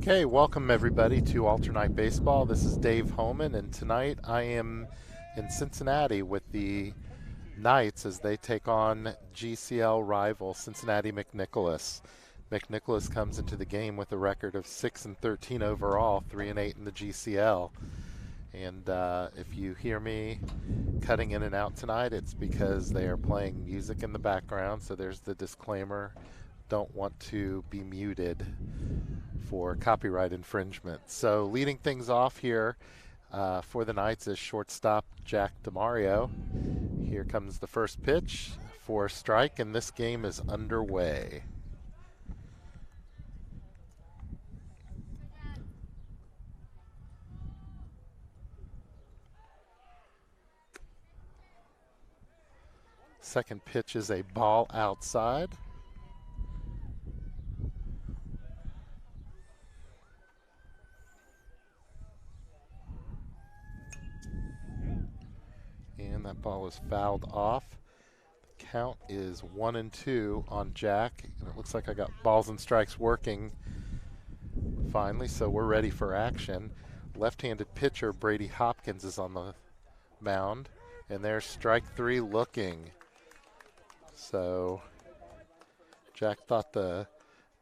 Okay, welcome everybody to Alternate Baseball. This is Dave Homan, and tonight I am in Cincinnati with the Knights as they take on GCL rival Cincinnati McNicholas. McNicholas comes into the game with a record of 6-13 overall, 3-8 in the GCL. And if you hear me cutting in and out tonight, it's because they are playing music in the background. So there's the disclaimer. Don't want to be muted for copyright infringement. So leading things off here for the Knights is shortstop Jack DeMario. Here comes the first pitch for a strike, and this game is underway. Second pitch is a ball outside. And that ball is fouled off. The count is 1-2 on Jack, and it looks like I got balls and strikes working finally, so we're ready for action. Left-handed pitcher Brady Hopkins is on the mound, and there's strike three looking. So Jack thought the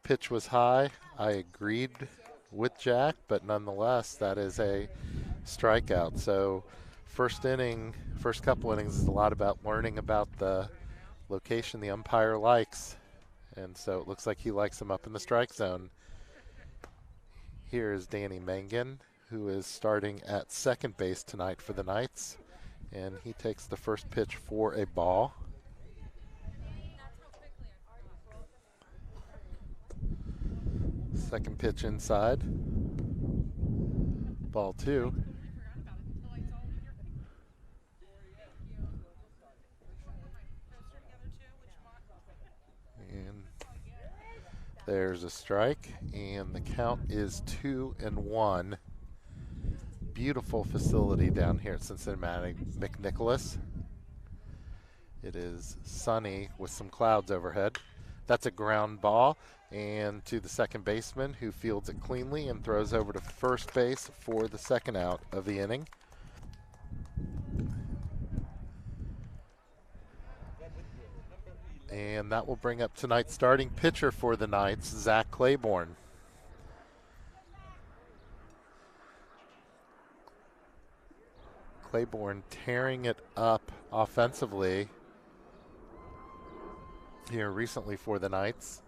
pitch was high. I agreed with Jack, but nonetheless, that is a strikeout. So first inning, first couple innings is a lot about learning about the location the umpire likes. And so it looks like he likes him up in the strike zone. Here is Danny Mangan, who is starting at second base tonight for the Knights. And he takes the first pitch for a ball. Second pitch inside. Ball two. And there's a strike, and the count is 2-1. Beautiful facility down here at Cincinnati McNicholas. It is sunny with some clouds overhead. That's a ground ball, and to the second baseman, who fields it cleanly and throws over to first base for the second out of the inning. And that will bring up tonight's starting pitcher for the Knights, Zach Claiborne. Claiborne tearing it up offensively here recently for the Knights.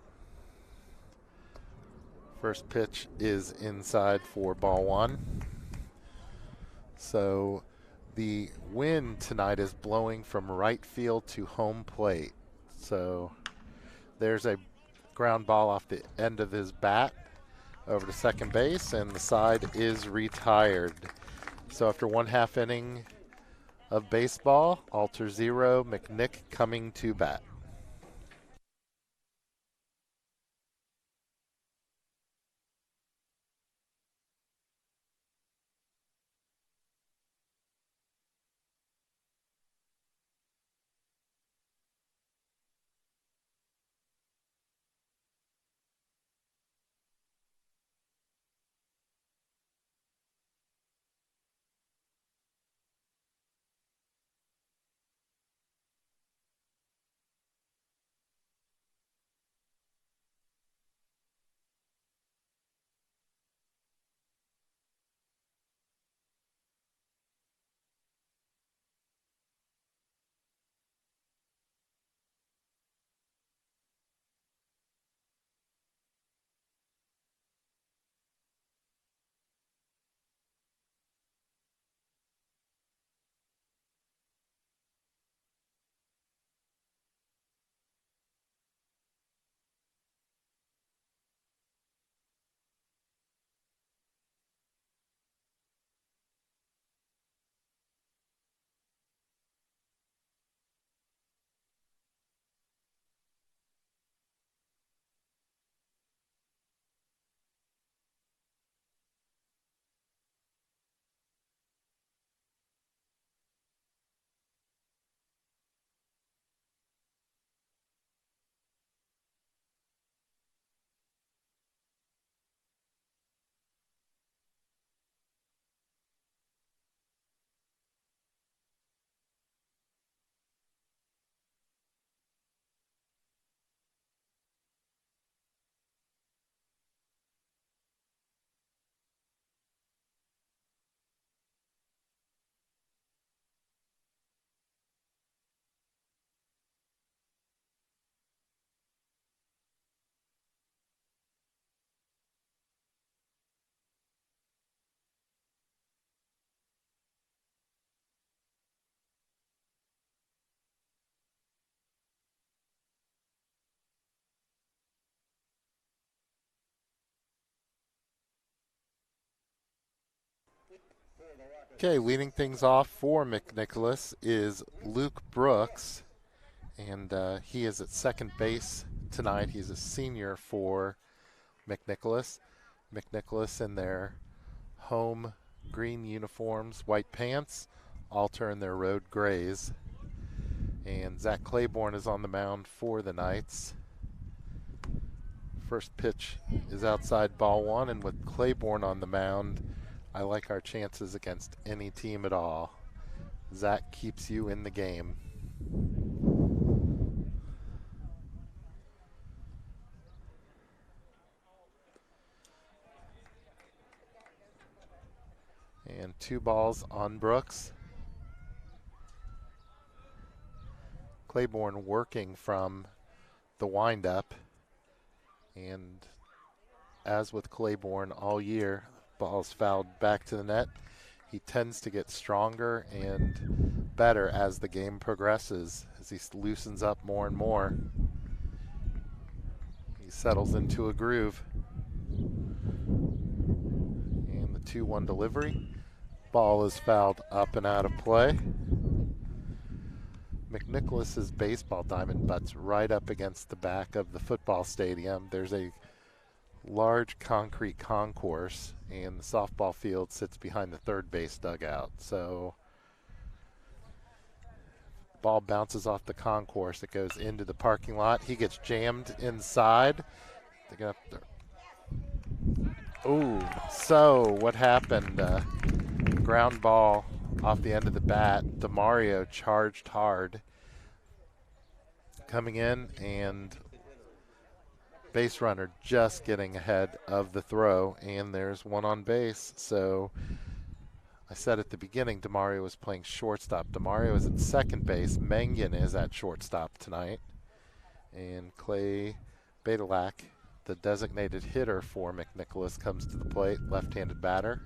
First pitch is inside for ball one. So the wind tonight is blowing from right field to home plate. So there's a ground ball off the end of his bat over to second base, and the side is retired. So after one half inning of baseball, Alter zero, McNick coming to bat. Okay, leading things off for McNicholas is Luke Brooks, and he is at second base tonight. He's a senior for McNicholas. McNicholas in their home green uniforms, white pants, alter in their road grays. And Zach Claiborne is on the mound for the Knights. First pitch is outside ball one, and with Claiborne on the mound, I like our chances against any team at all. Zach keeps you in the game. And 2 balls on Brooks. Claiborne working from the windup, and as with Claiborne all year, ball's fouled back to the net. He tends to get stronger and better as the game progresses, as he loosens up more and more. He settles into a groove. And the 2-1 delivery. Ball is fouled up and out of play. McNicholas's baseball diamond butts right up against the back of the football stadium. There's a large concrete concourse, and the softball field sits behind the third base dugout. So ball bounces off the concourse. It goes into the parking lot. He gets jammed inside. Oh, so what happened? Ground ball off the end of the bat. DeMario charged hard. Coming in, and base runner just getting ahead of the throw, and there's one on base. So I said at the beginning DeMario was playing shortstop. DeMario is at second base. Mengen is at shortstop tonight. And Clay Badalak, the designated hitter for McNicholas, comes to the plate, left-handed batter.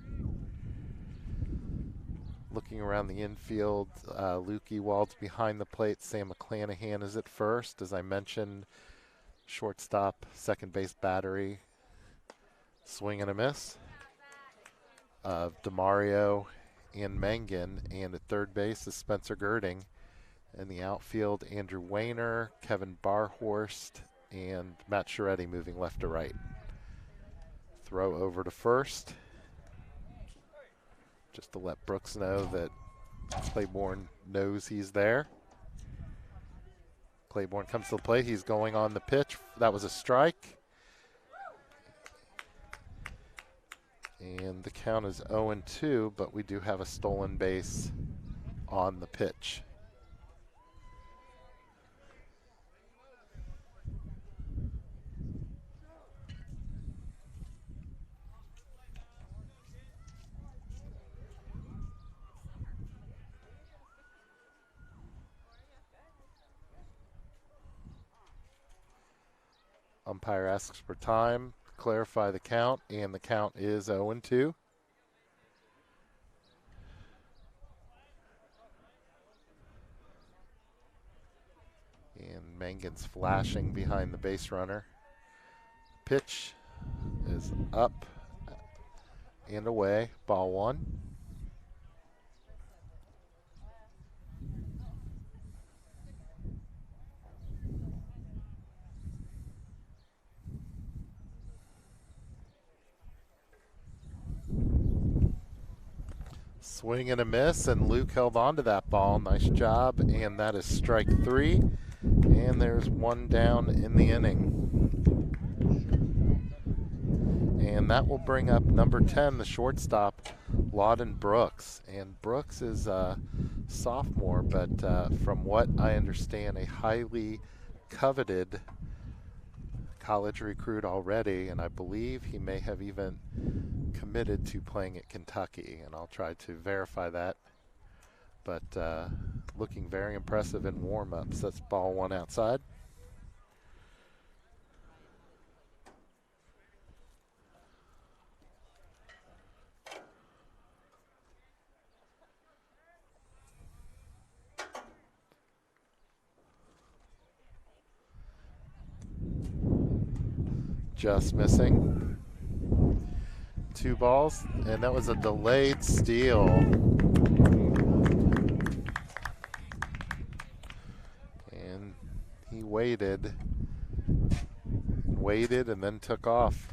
Looking around the infield, Luke Ewald's behind the plate. Sam McClanahan is at first. As I mentioned, shortstop, second base battery, swing and a miss of DeMario and Mengen. And at third base is Spencer Girding. In the outfield, Andrew Wayner, Kevin Barhorst, and Matt Scheretti moving left to right. Throw over to first, just to let Brooks know that Claiborne knows he's there. Claiborne comes to the plate. He's going on the pitch. That was a strike. And the count is 0-2, but we do have a stolen base on the pitch. Umpire asks for time, clarify the count, and the count is 0-2. And Mengen's flashing behind the base runner. Pitch is up and away, ball one. Swing and a miss, and Luke held on to that ball. Nice job, and that is strike 3. And there's one down in the inning. And that will bring up number 10, the shortstop, Lawden Brooks. And Brooks is a sophomore, but from what I understand, a highly coveted college recruit already, and I believe he may have even committed to playing at Kentucky, and I'll try to verify that. But looking very impressive in warm-ups. That's ball one outside. Just missing. 2 balls, and that was a delayed steal. And he waited and then took off.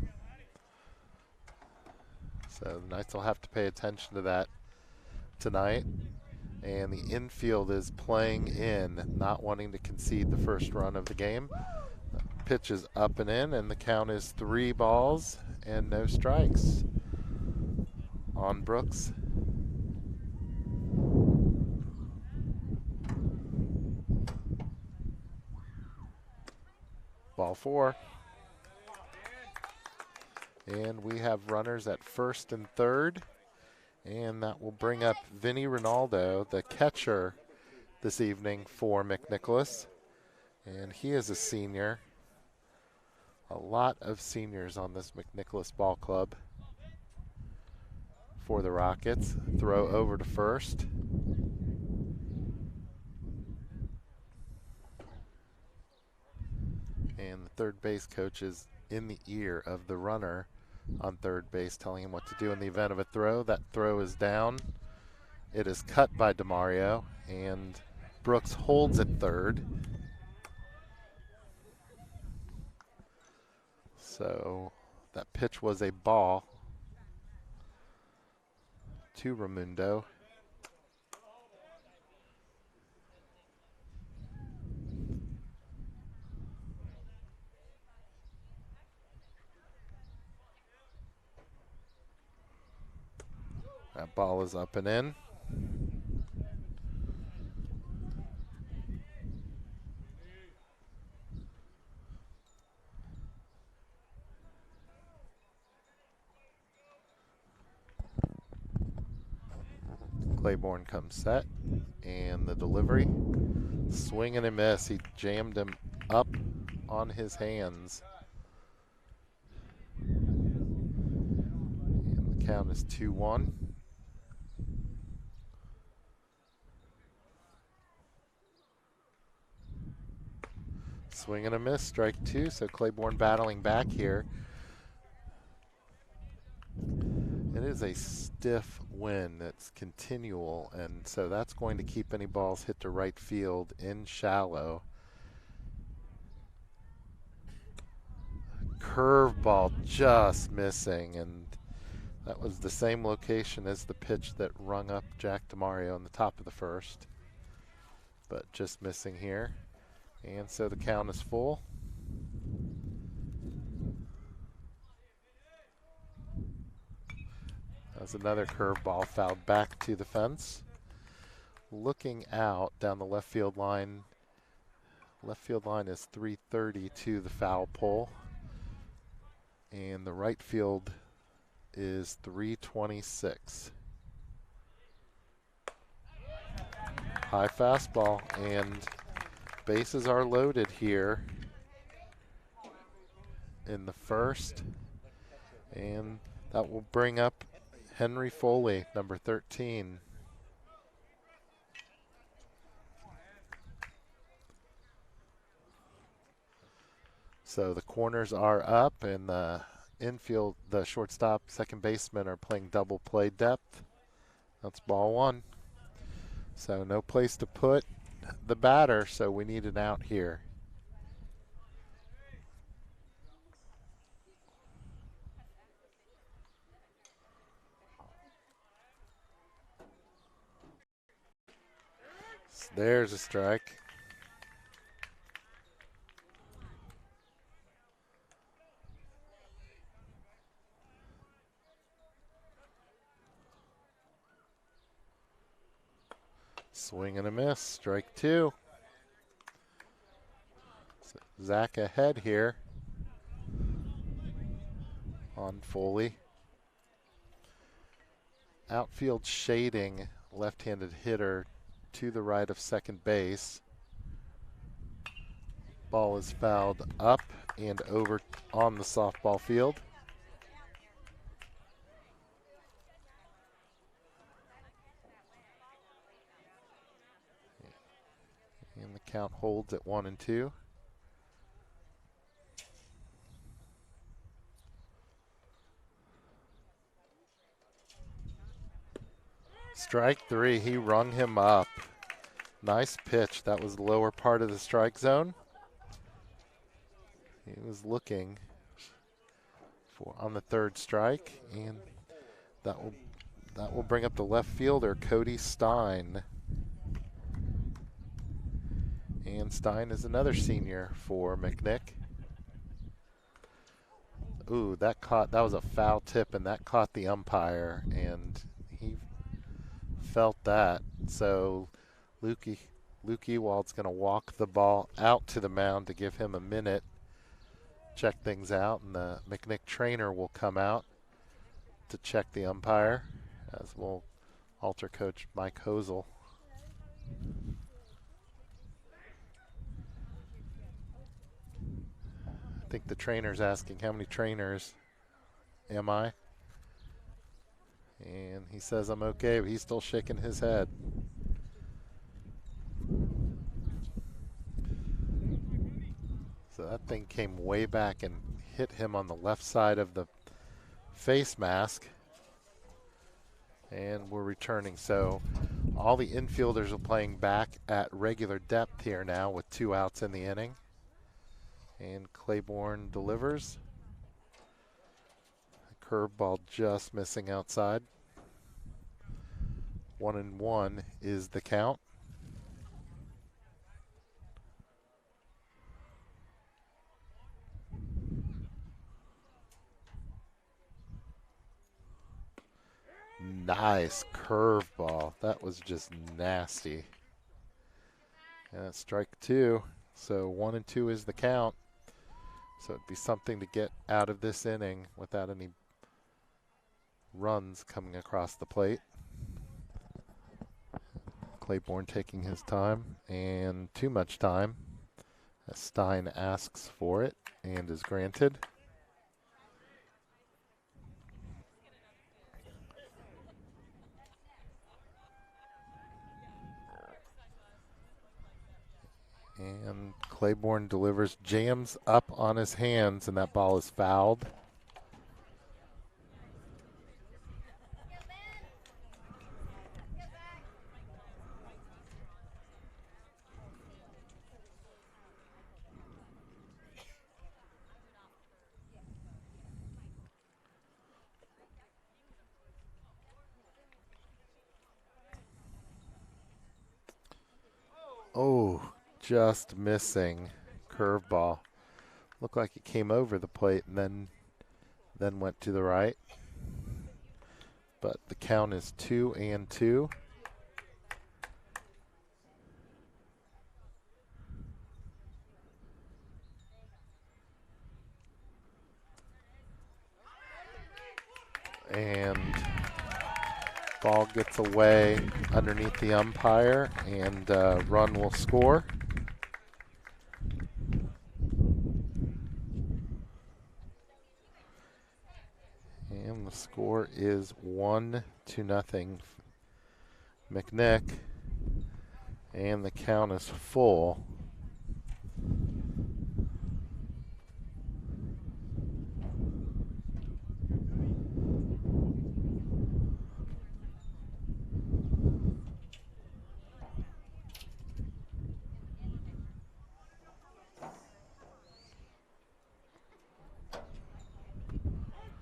So the Knights will have to pay attention to that tonight. And the infield is playing in, not wanting to concede the first run of the game. The pitch is up and in, and the count is 3 balls and no strikes on Brooks. Ball 4. And we have runners at first and third. And that will bring up Vinny Ronaldo, the catcher this evening for McNicholas. And he is a senior. A lot of seniors on this McNicholas ball club for the Rockets. Throw over to first. And the third base coach is in the ear of the runner on third base, telling him what to do in the event of a throw. That throw is down. It is cut by DeMario, and Brooks holds at third. So that pitch was a ball to Raimundo. That ball is up and in. Claiborne comes set, and the delivery. Swing and a miss. He jammed him up on his hands. And the count is 2-1. Swing and a miss, strike 2. So Claiborne battling back here. It is a stiff wind that's continual, and so that's going to keep any balls hit to right field in shallow. Curveball just missing, and that was the same location as the pitch that rung up Jack DeMario on the top of the first, but just missing here. And so the count is full. That's another curveball fouled back to the fence. Looking out down the left field line. Left field line is 330 to the foul pole. And the right field is 326. High fastball, and bases are loaded here in the first. And that will bring up Henry Foley, number 13. So the corners are up, and the infield, the shortstop, second baseman are playing double play depth. That's ball 1. So no place to put the batter, so we need an out here. So there's a strike. Swing and a miss, strike 2. So Zach ahead here on Foley. Outfield shading, left-handed hitter to the right of second base. Ball is fouled up and over on the softball field. And the count holds at 1-2. Strike three. He rung him up. Nice pitch. That was the lower part of the strike zone. He was looking for on the third strike, and that will bring up the left fielder, Cody Stein. And Stein is another senior for McNick. Ooh, that was a foul tip, and that caught the umpire, and he felt that. So Luke Ewald's going to walk the ball out to the mound to give him a minute, check things out, and the McNick trainer will come out to check the umpire, as will alter coach Mike Hosel. I think the trainer's asking, how many trainers am I? And he says, I'm okay, but he's still shaking his head. So that thing came way back and hit him on the left side of the face mask. And we're returning. So all the infielders are playing back at regular depth here now with 2 outs in the inning. And Claiborne delivers. Curveball just missing outside. 1-1 is the count. Nice curveball. That was just nasty. And that's strike 2. So 1-2 is the count. So it'd be something to get out of this inning without any runs coming across the plate. Claiborne taking his time, and too much time, as Stein asks for it and is granted. And Claiborne delivers, jams up on his hands, and that ball is fouled. Oh, just missing. Curveball. Looked like it came over the plate and then went to the right. But the count is 2-2. And ball gets away underneath the umpire, and run will score. And the score is 1-0 McNick, and the count is full.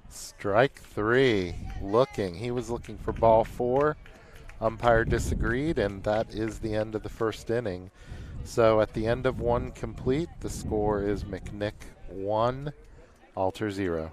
Strike 3, he was looking for ball 4. Umpire disagreed, and that is the end of the first inning. So at the end of 1 complete, the score is McNick 1, Alter 0.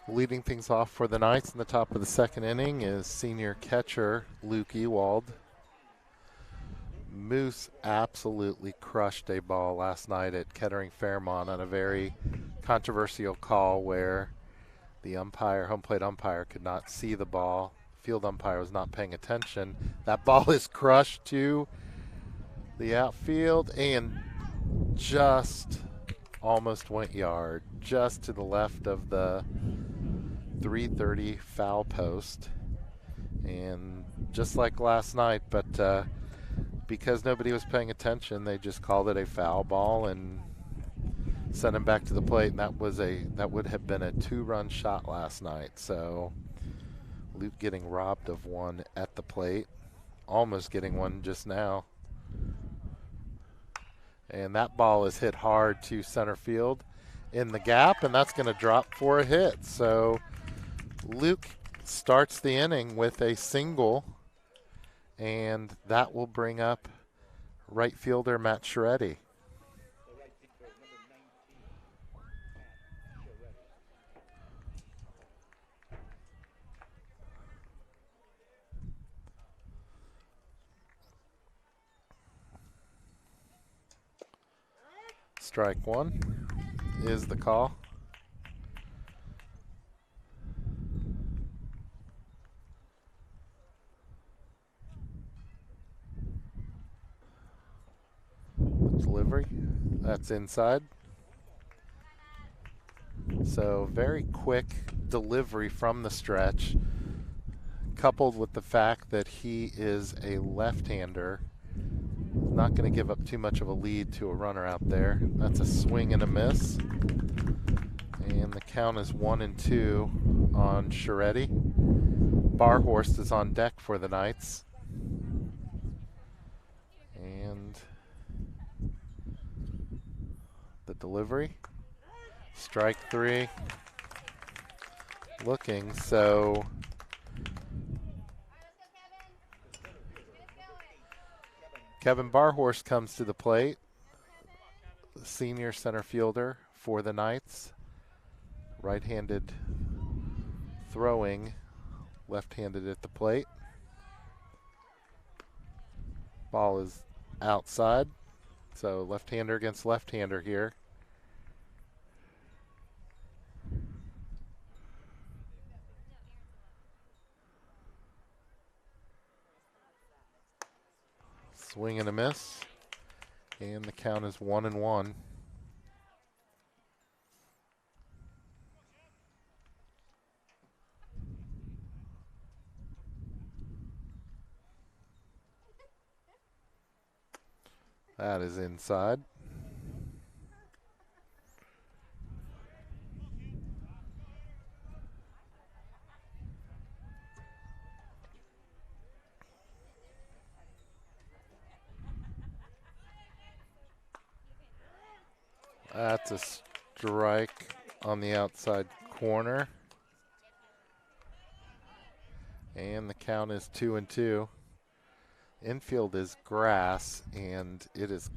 Leading things off for the Knights in the top of the second inning is senior catcher Luke Ewald. Moose absolutely crushed a ball last night at Kettering Fairmont on a very controversial call where the home plate umpire, could not see the ball. Field umpire was not paying attention. That ball is crushed to the outfield and just almost went yard, just to the left of the 330 foul post. And just like last night, but because nobody was paying attention, they just called it a foul ball and sent him back to the plate, and that would have been a 2-run shot last night. So Luke getting robbed of one at the plate, almost getting one just now. And that ball is hit hard to center field in the gap, and that's going to drop for a hit. So Luke starts the inning with a single, and that will bring up right fielder Matt Scheretti. Strike one is the call. Delivery, that's inside. So very quick delivery from the stretch, coupled with the fact that he is a left-hander. Not going to give up too much of a lead to a runner out there. That's a swing and a miss. And the count is 1-2 on Scheretti. Barhorst is on deck for the Knights. And the delivery. Strike three. Looking, so Kevin Barhorst comes to the plate, senior center fielder for the Knights. Right-handed throwing, left-handed at the plate. Ball is outside, so left-hander against left-hander here. Swing and a miss, and the count is 1-1. That is inside. That's a strike on the outside corner. And the count is 2-2. Infield is grass, and it is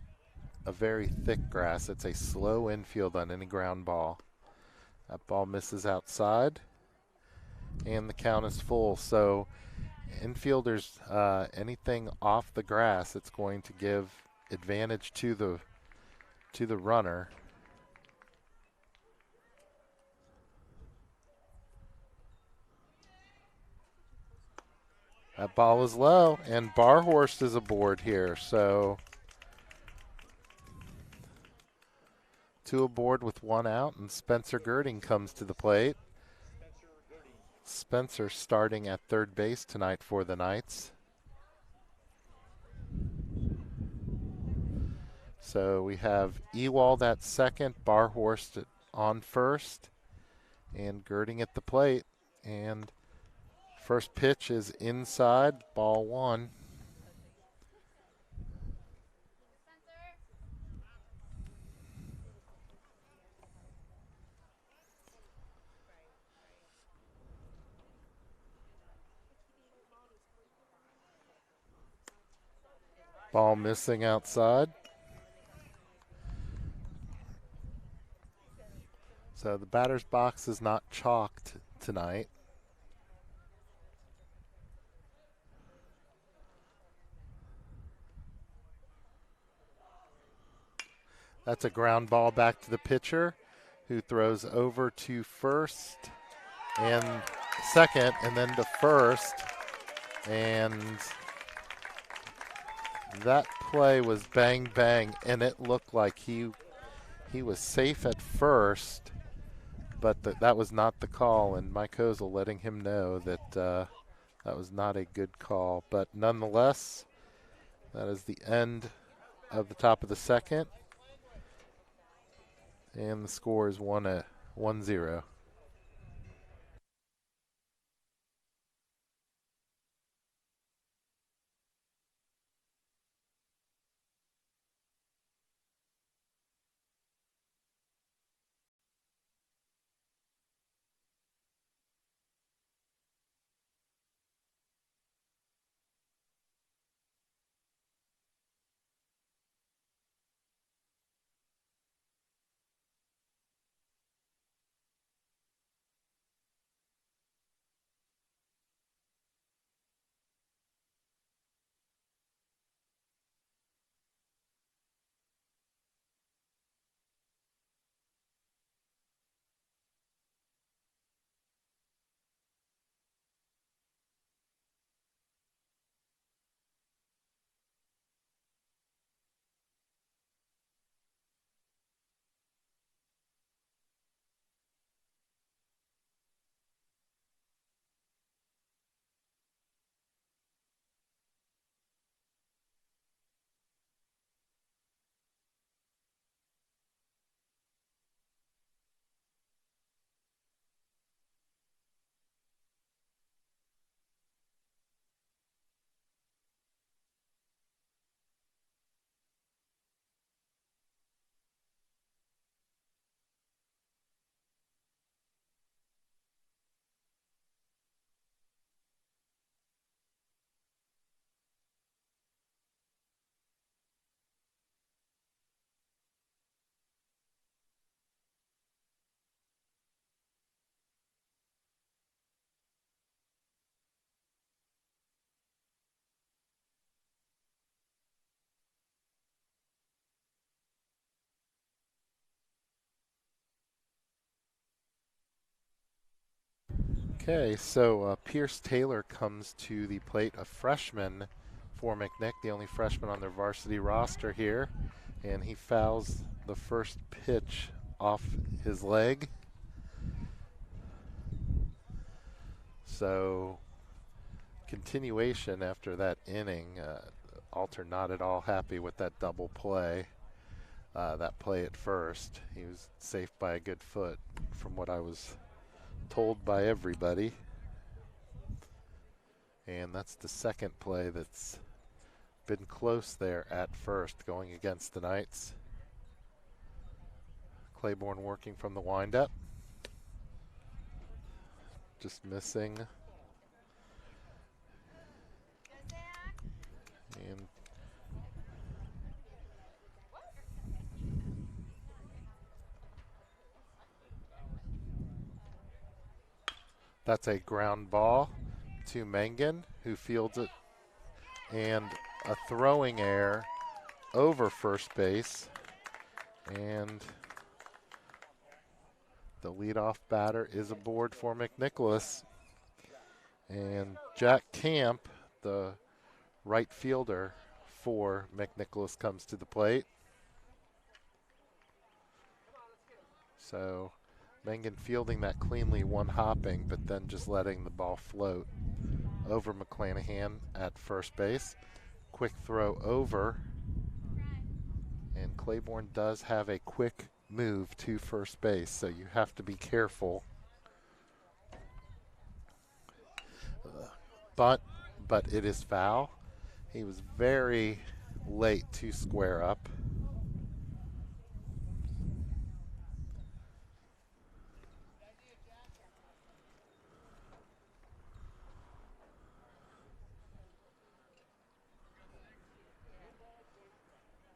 a very thick grass. It's a slow infield on any ground ball. That ball misses outside, and the count is full. So infielders, anything off the grass, it's going to give advantage to the runner. That ball is low, and Barhorst is aboard here. So 2 aboard with 1 out, and Spencer Girding comes to the plate. Spencer starting at third base tonight for the Knights. So we have Ewald at second, Barhorst on first, and Girding at the plate. And first pitch is inside, ball 1. Ball missing outside. So the batter's box is not chalked tonight. That's a ground ball back to the pitcher, who throws over to first and second and then to first. And that play was bang, bang, and it looked like he was safe at first, but that was not the call, and Mike Hosel letting him know that that was not a good call. But nonetheless, that is the end of the top of the second, and the score is 1-0. Okay, so Pierce Taylor comes to the plate, a freshman for McNick, the only freshman on their varsity roster here, and he fouls the first pitch off his leg. So continuation after that inning. Alter not at all happy with that double play. That play at first, he was safe by a good foot, from what I was told by everybody. And that's the second play that's been close there at first, going against the Knights. Claiborne working from the windup, just missing. And that's a ground ball to Mangan, who fields it, and a throwing error over first base. And the leadoff batter is aboard for McNicholas. And Jack Camp, the right fielder for McNicholas, comes to the plate. So Mangan fielding that cleanly, one hopping, but then just letting the ball float over McClanahan at first base. Quick throw over, and Claiborne does have a quick move to first base, so you have to be careful. But it is foul. He was very late to square up.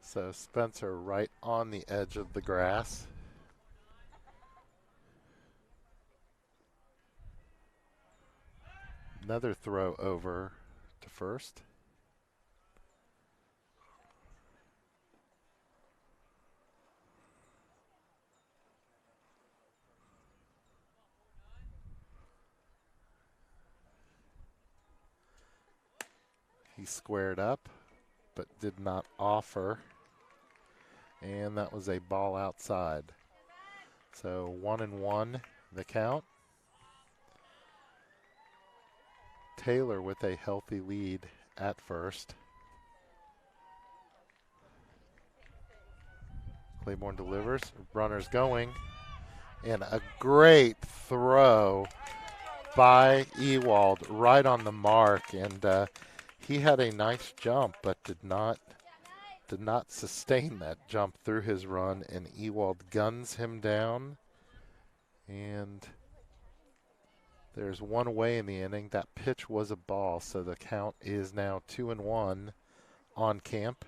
So Spencer right on the edge of the grass. Another throw over to first. He squared up, but did not offer. And that was a ball outside. So 1-1 the count. Taylor with a healthy lead at first. Claiborne delivers. Runner's going. And a great throw by Ewald right on the mark. And he had a nice jump, but did not sustain that jump through his run. And Ewald guns him down. And there's one away in the inning. That pitch was a ball, so the count is now 2-1 on Camp.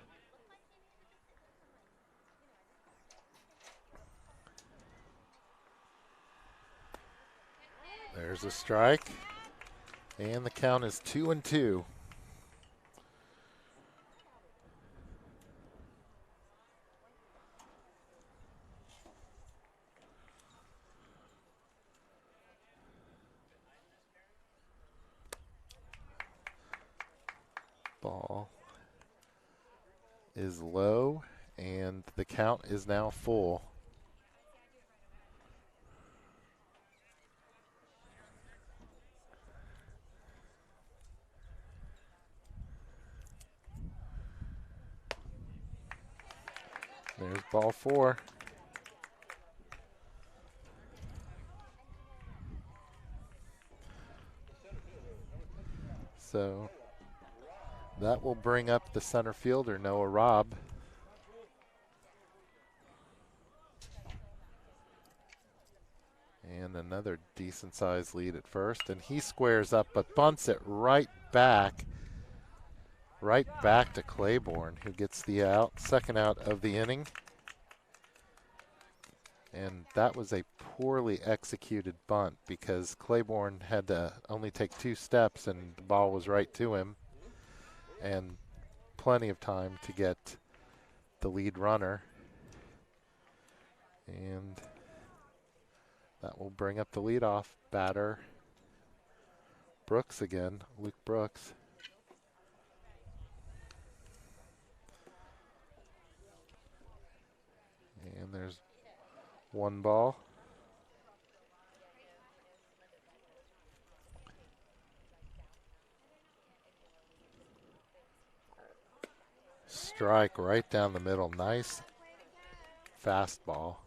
There's a strike, and the count is 2-2. Ball is low, and the count is now full. There's ball 4. So that will bring up the center fielder, Noah Robb. And another decent-sized lead at first. And he squares up, but bunts it right back to Claiborne, who gets the out, second out of the inning. And that was a poorly executed bunt because Claiborne had to only take 2 steps and the ball was right to him. And plenty of time to get the lead runner. And that will bring up the leadoff batter, Brooks again, Luke Brooks. And there's 1 ball. Strike right down the middle. Nice fastball.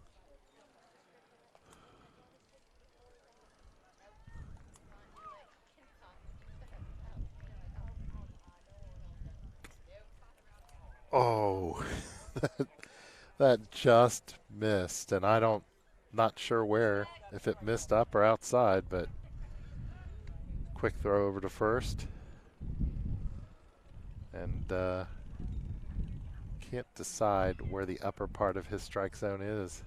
Oh, that just missed, and not sure where, if it missed up or outside, but quick throw over to first. And can't decide where the upper part of his strike zone is.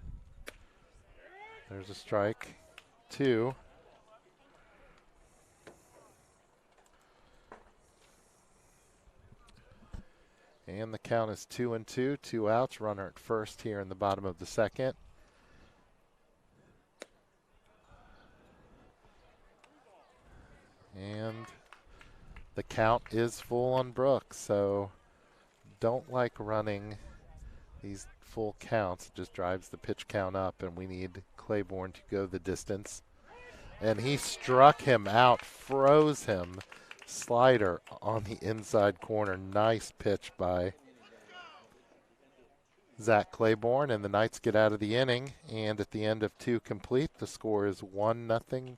There's a strike. 2. And the count is 2-2, 2 outs. Runner at first here in the bottom of the second. And the count is full on Brooks, so don't like running these full counts. It just drives the pitch count up, and we need Claiborne to go the distance. And he struck him out, froze him. Slider on the inside corner. Nice pitch by Zach Claiborne, and the Knights get out of the inning. And at the end of 2 complete, the score is 1-0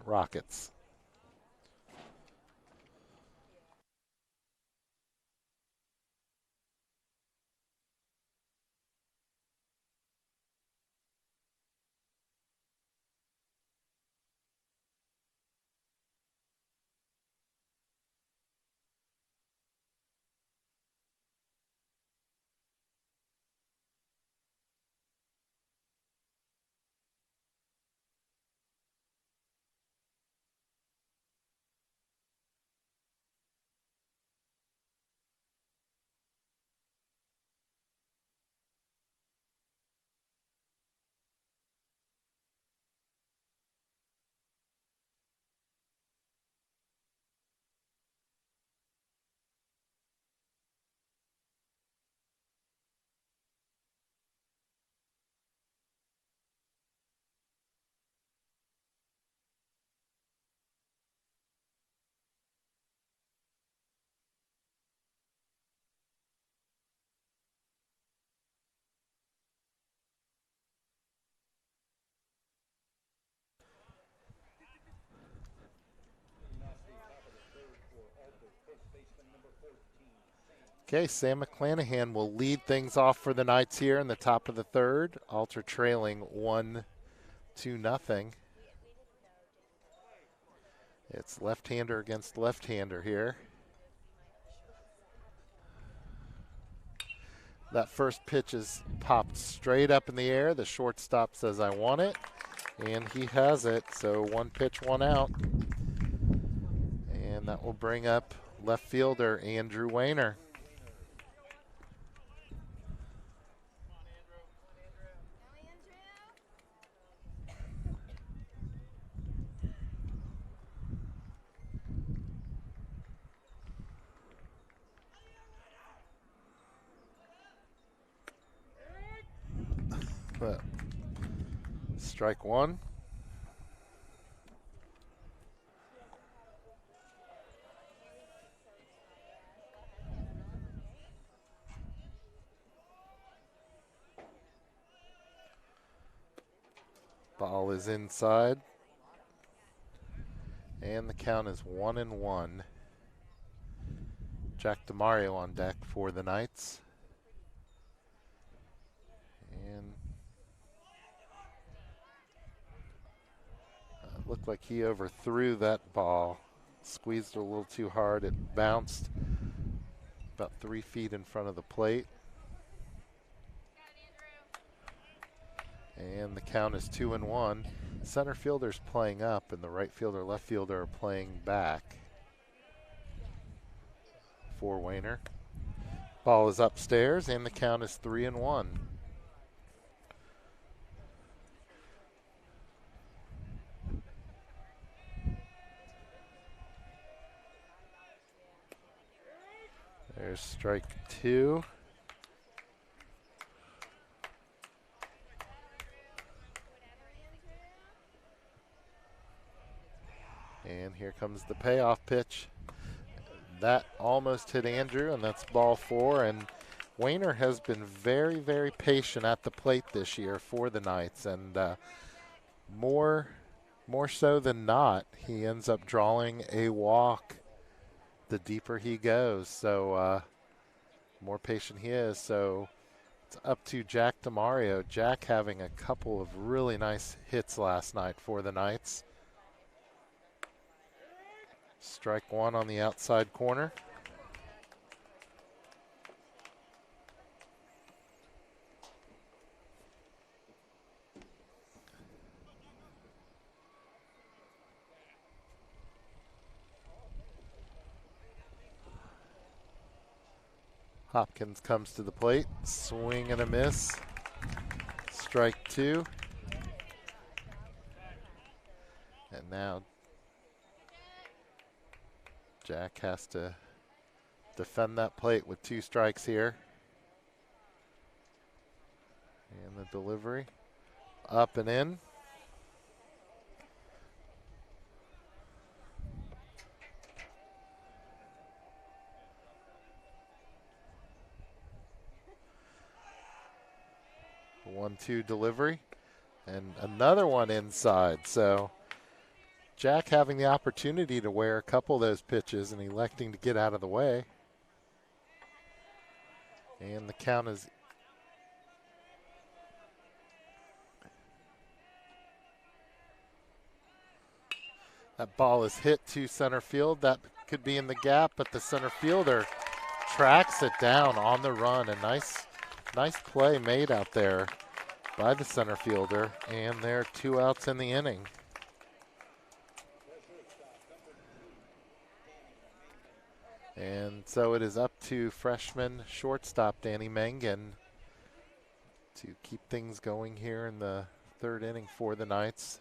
Rockets. Okay, Sam McClanahan will lead things off for the Knights here in the top of the third. Alter trailing 1-0. It's left-hander against left-hander here. That first pitch is popped straight up in the air. The shortstop says, I want it, and he has it. So 1 pitch, 1 out. And that will bring up left fielder Andrew Wayner. Strike 1. Ball is inside. And the count is 1-1. Jack DeMario on deck for the Knights. And it looked like he overthrew that ball. Squeezed it a little too hard. It bounced about 3 feet in front of the plate. And the count is 2-1. Center fielder's playing up, and the right fielder, left fielder are playing back for Wayner. Ball is upstairs, and the count is 3-1. There's strike 2. And here comes the payoff pitch. That almost hit Andrew, and that's ball 4. And Wayner has been very, very patient at the plate this year for the Knights, and more so than not, he ends up drawing a walk the deeper he goes. So more patient he is. So it's up to Jack DeMario. Jack having a couple of really nice hits last night for the Knights. Strike 1 on the outside corner. Hopkins comes to the plate, swing and a miss. Strike 2. And now Jack has to defend that plate with 2 strikes here. And the delivery up and in. The 1-2 delivery and another one inside. So Jack having the opportunity to wear a couple of those pitches and electing to get out of the way. And the count is that ball is hit to center field. That could be in the gap, but the center fielder tracks it down on the run. A nice play made out there by the center fielder, and there are 2 outs in the inning. And so it is up to freshman shortstop Danny Mangan to keep things going here in the 3rd inning for the Knights.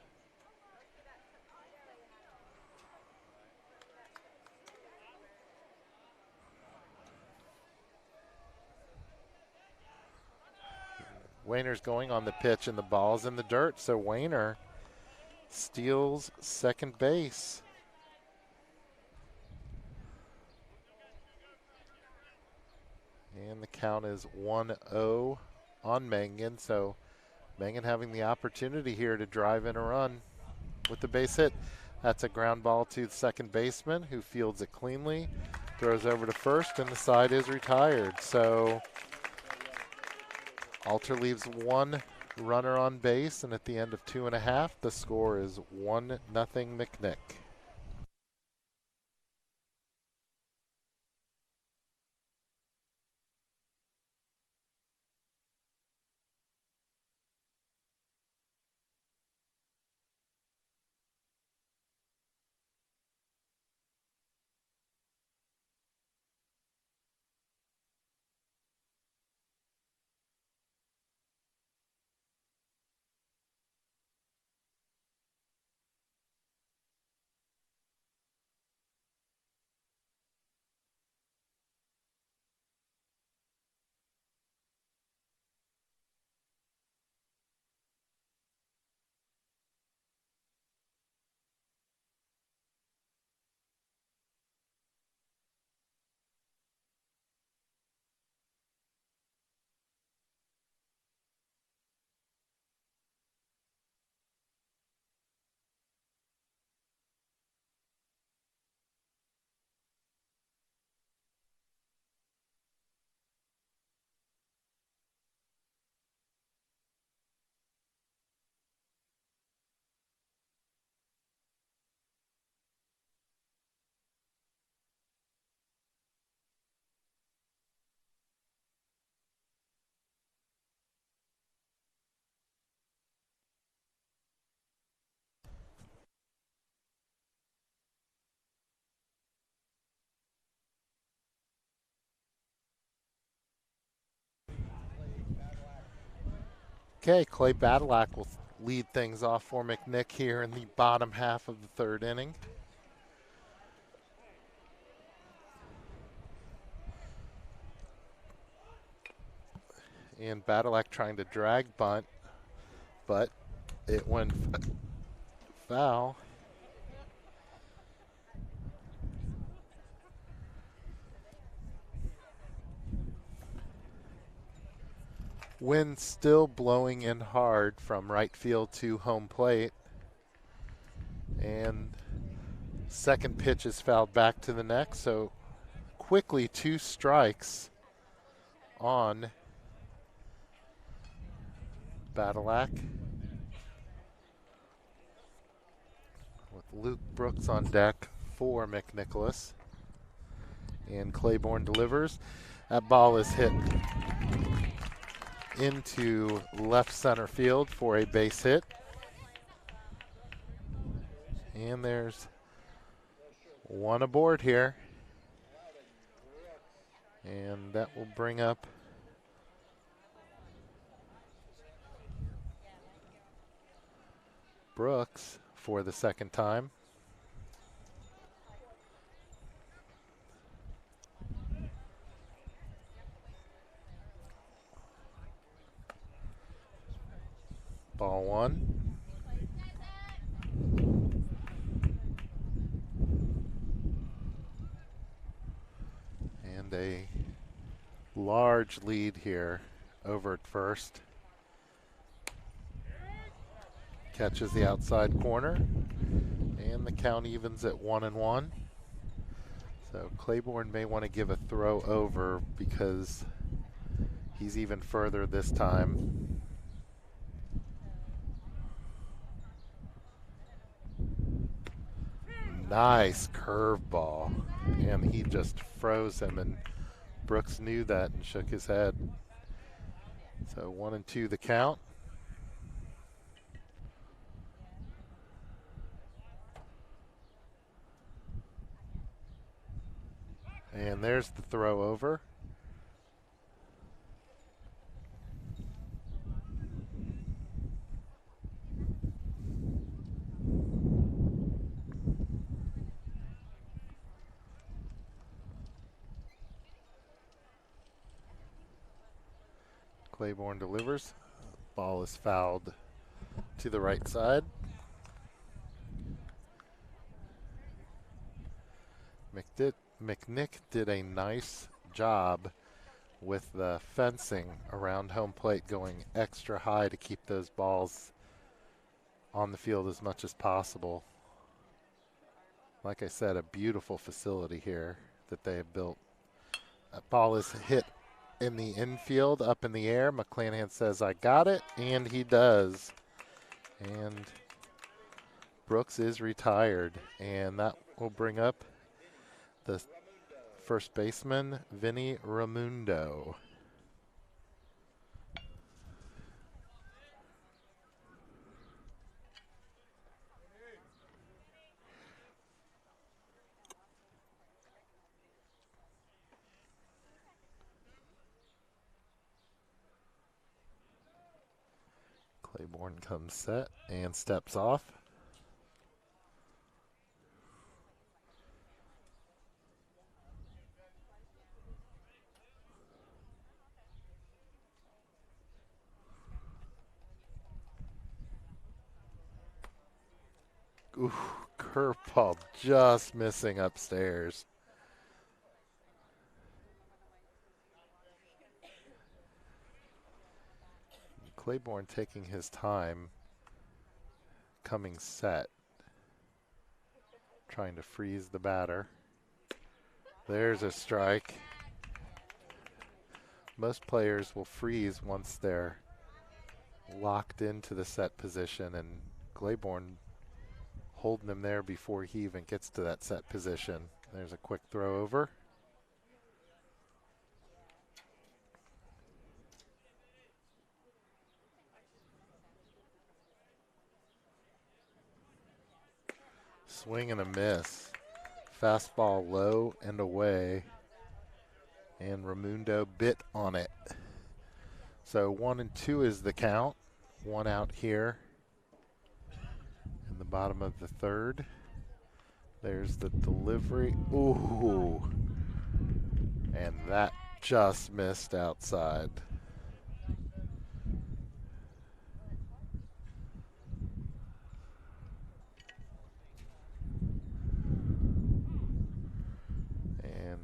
Wayner's going on the pitch, and the ball's in the dirt, so Wayner steals second base. And the count is 1-0 on Mangan. So Mangan having the opportunity here to drive in a run with the base hit. That's a ground ball to the second baseman, who fields it cleanly. Throws over to first, and the side is retired. So Alter leaves one runner on base, and at the end of 2.5, the score is 1-0 McNick. Okay, Clay Badalak will lead things off for McNick here in the bottom half of the third inning. And Badalak trying to drag bunt, but it went foul. Wind still blowing in hard from right field to home plate. And second pitch is fouled back to the neck, so quickly 2 strikes on Badalak. With Luke Brooks on deck for McNicholas. And Claiborne delivers. That ball is hit into left center field for a base hit. And there's one aboard here. And that will bring up Brooks for the second time. Ball 1. And a large lead here over at first. Catches the outside corner, and the count evens at 1-1. So Claiborne may want to give a throw over because he's even further this time. Nice curveball, and he just froze him, and Brooks knew that and shook his head. So 1-2 the count. And there's the throw over. Claiborne delivers. Ball is fouled to the right side. McNick did a nice job with the fencing around home plate, going extra high to keep those balls on the field as much as possible. Like I said, a beautiful facility here. that they have built. That ball is hit in the infield, up in the air. McClanahan says, I got it, and he does. And Brooks is retired, and that will bring up the first baseman, Vinny Raimundo. Claiborne comes set and steps off. Ooh, curveball just missing upstairs. Claiborne taking his time, coming set, trying to freeze the batter. There's a strike. Most players will freeze once they're locked into the set position, and Claiborne holding him there before he even gets to that set position. There's a quick throw over. Swing and a miss. Fastball low and away, and Raimundo bit on it. So 1-2 is the count. One out here in the bottom of the third. There's the delivery. Ooh. And that just missed outside. And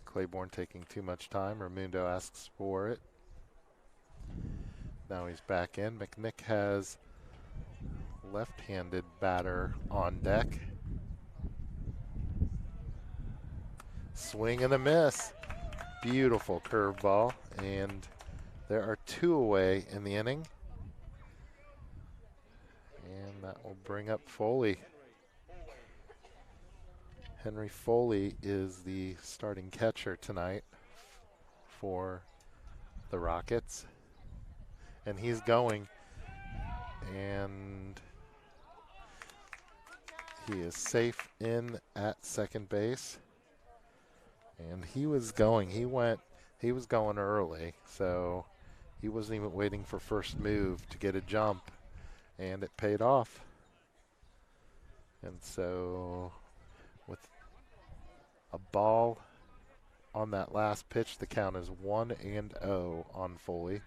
Claiborne taking too much time. Raimundo asks for it. Now he's back in. McNick has left-handed batter on deck. Swing and a miss. Beautiful curveball, and there are two away in the inning. And that will bring up Foley. Henry Foley is the starting catcher tonight for the Rockets. And he's going, and he is safe in at second base. And he was going, he was going early, so he wasn't even waiting for first move to get a jump, and it paid off. And so with a ball on that last pitch, the count is 1-0 on Foley.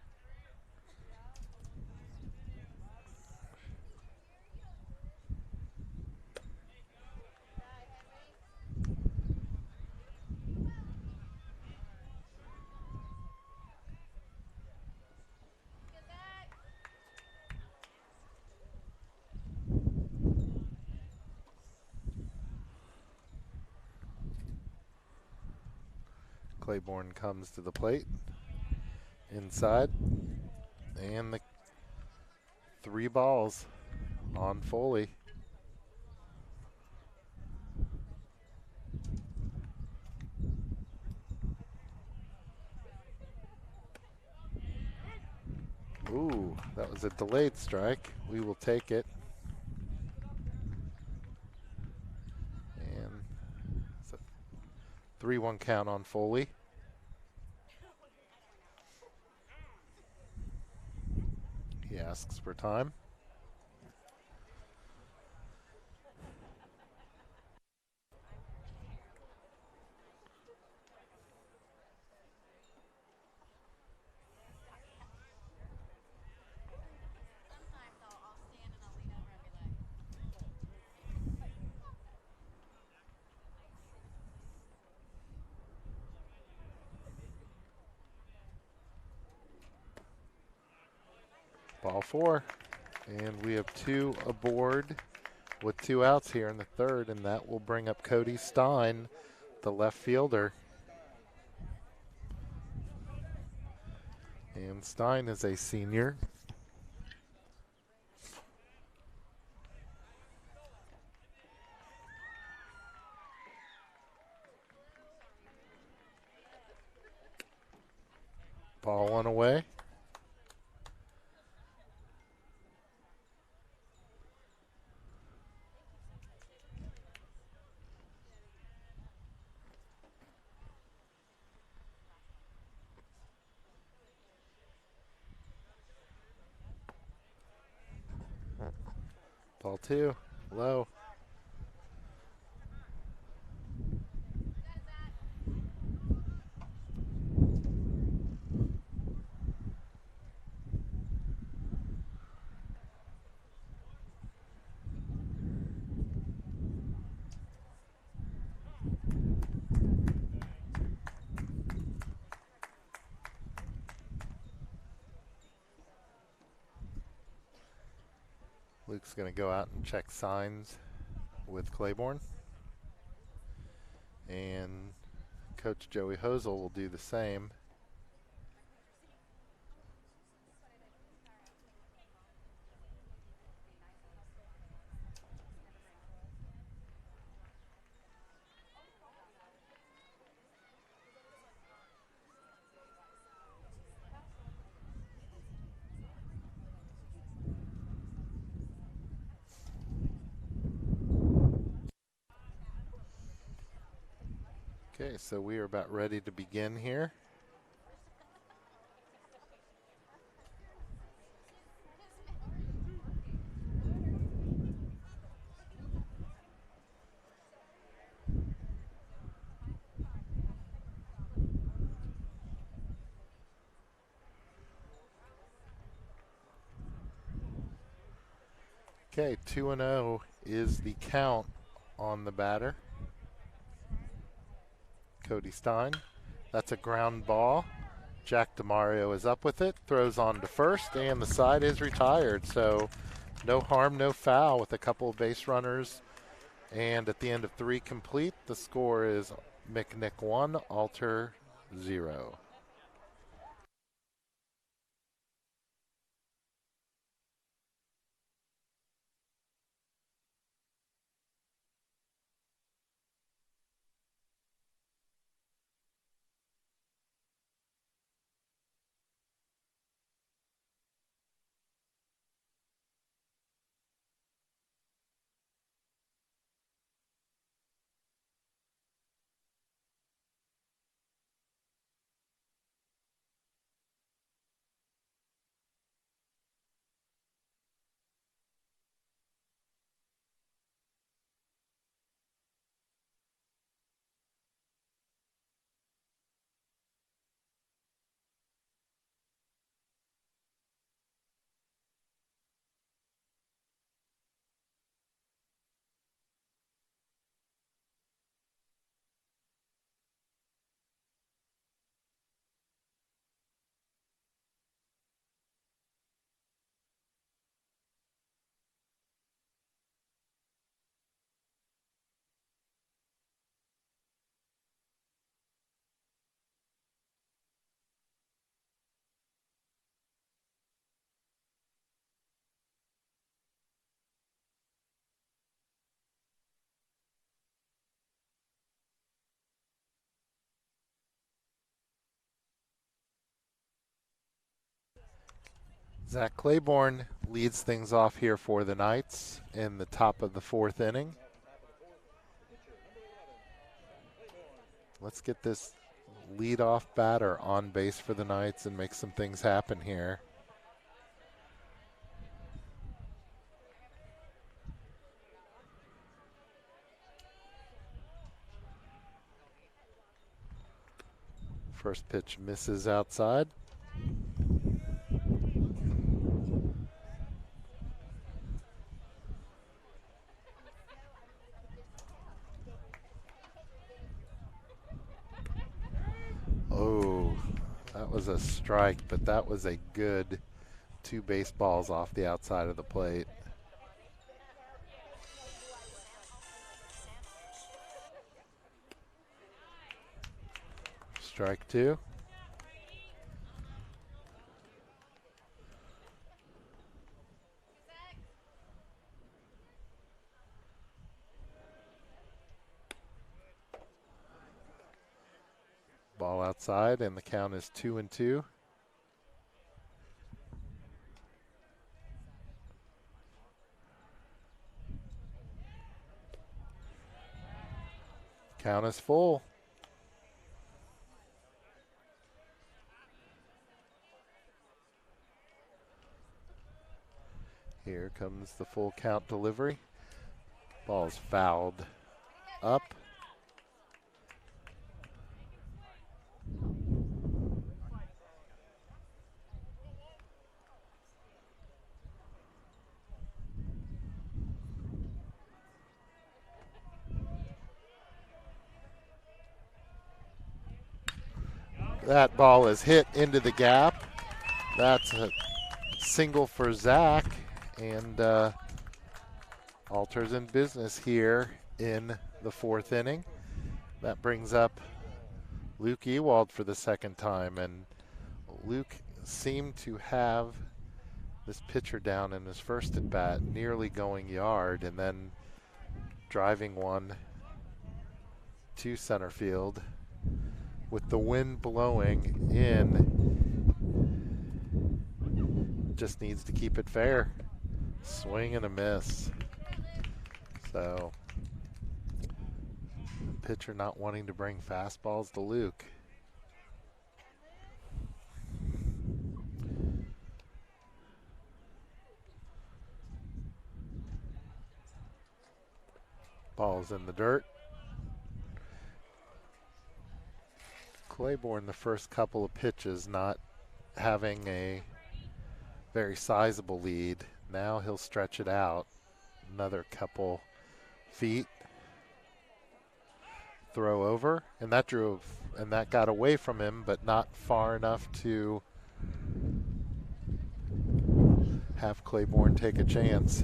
Claiborne comes to the plate, inside, and the 3 balls on Foley. Ooh, that was a delayed strike. We will take it. And it's a 3-1 count on Foley. He asks for time. Ball 4, and we have 2 aboard with 2 outs here in the third, and that will bring up Cody Stein, the left fielder. And Stein is a senior. Ball one away. Ball two, low. Luke's going to go out and check signs with Claiborne. And Coach Joey Hosel will do the same. Okay, so we are about ready to begin here. Okay, 2-0 is the count on the batter. Cody Stein. That's a ground ball. Jack DeMario is up with it, throws on to first, and the side is retired. So no harm, no foul with a couple of base runners. And at the end of 3 complete, the score is McNick 1, Alter 0. Zach Claiborne leads things off here for the Knights in the top of the 4th inning. Let's get this leadoff batter on base for the Knights and make some things happen here. First pitch misses outside. Oh, that was a strike, but that was a good 2 baseballs off the outside of the plate. Strike two. Ball outside, and the count is 2-2. Count is full. Here comes the full count delivery. Ball's fouled up. That ball is hit into the gap. That's a single for Zach, and Alter's in business here in the fourth inning. That brings up Luke Ewald for the second time, and Luke seemed to have this pitcher down in his first at bat, nearly going yard, and then driving one to center field. With the wind blowing in, just needs to keep it fair. Swing and a miss. So, pitcher not wanting to bring fastballs to Luke. Ball's in the dirt. Claiborne, the first couple of pitches, not having a very sizable lead. Now he'll stretch it out another couple feet. Throw over, and that got away from him, but not far enough to have Claiborne take a chance.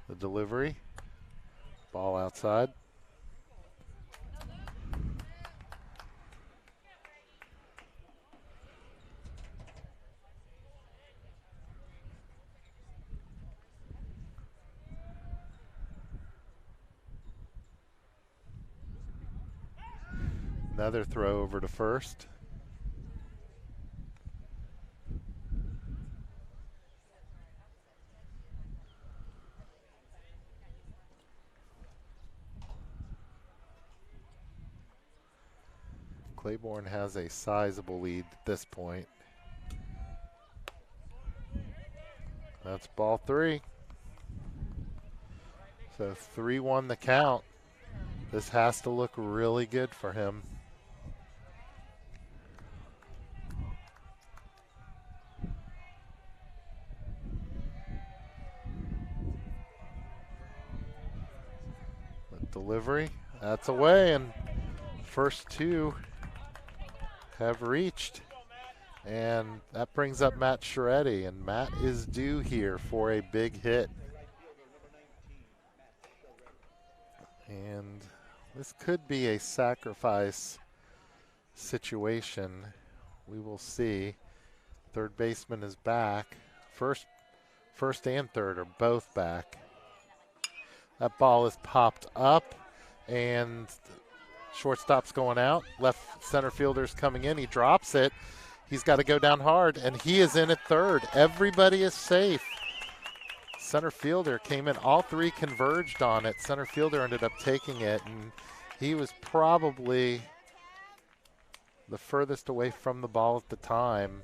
The delivery, ball outside. Another throw over to first. Claiborne has a sizable lead at this point. That's ball three. So 3-1 the count. This has to look really good for him. The delivery, that's away, and first two have reached. And that brings up Matt Scheretti, and Matt is due here for a big hit. And this could be a sacrifice situation. We will see. Third baseman is back. First and third are both back. That ball is popped up, and shortstop's going out. Left center fielder's coming in. He drops it. He's got to go down hard, and he is in at third. Everybody is safe. Center fielder came in. All three converged on it. Center fielder ended up taking it, and he was probably the furthest away from the ball at the time.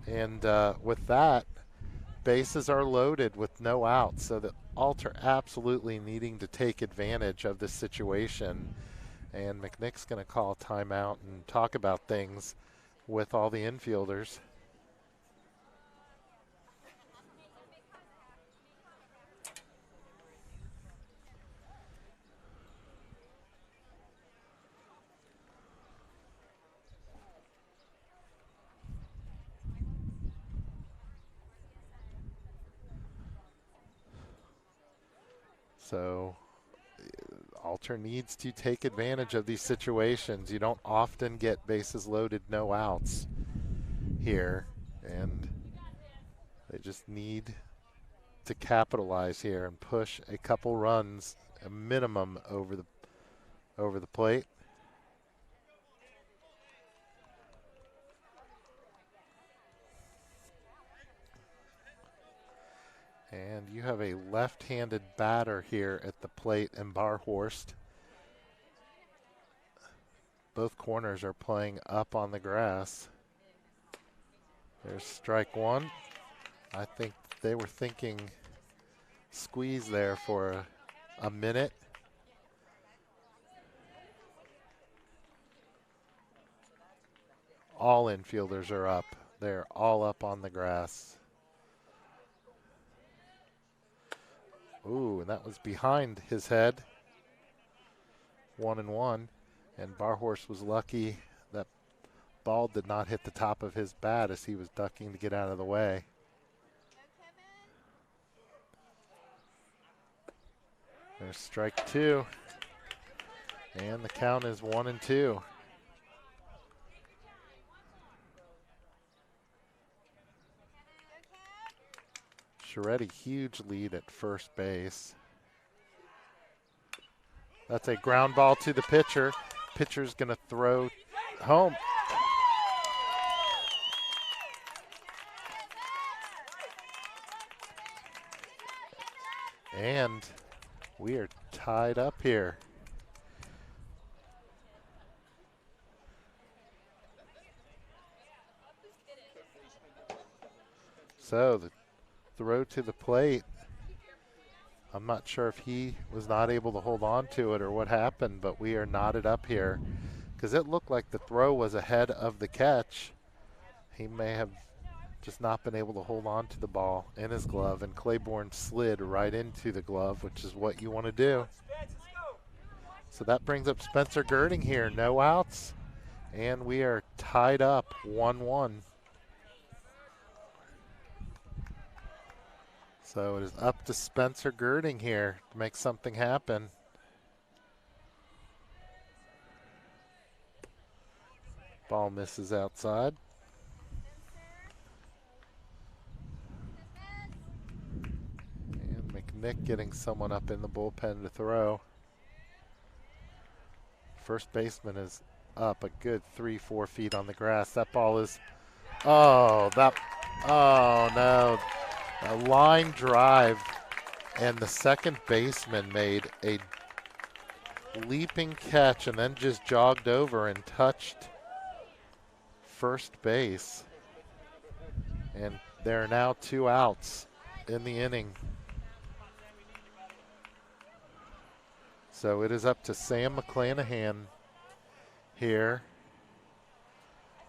And with that, bases are loaded with no outs, so the Alter absolutely needing to take advantage of this situation. And McNicholas going to call a timeout and talk about things with all the infielders. So Alter needs to take advantage of these situations. You don't often get bases loaded, no outs here, and they just need to capitalize here and push a couple runs, a minimum, over the plate. And you have a left-handed batter here at the plate in Barhorst. Both corners are playing up on the grass. There's strike one. I think they were thinking squeeze there for a minute. All infielders are up. They're all up on the grass. Ooh, and that was behind his head. 1-1. And Barhorst was lucky that ball did not hit the top of his bat as he was ducking to get out of the way. There's strike two. And the count is 1-2. Scheretti, huge lead at first base. That's a ground ball to the pitcher. Pitcher's going to throw home. And we are tied up here. So the throw to the plate. I'm not sure if he was not able to hold on to it or what happened, but we are knotted up here because it looked like the throw was ahead of the catch. He may have just not been able to hold on to the ball in his glove, and Claiborne slid right into the glove, which is what you want to do. So that brings up Spencer Girding here. No outs, and we are tied up 1-1. So it is up to Spencer Girding here to make something happen. Ball misses outside. And McNick getting someone up in the bullpen to throw. First baseman is up a good 3-4 feet on the grass. That ball is, oh no. A line drive, and the second baseman made a leaping catch and then just jogged over and touched first base. And there are now 2 outs in the inning. So it is up to Sam McClanahan here.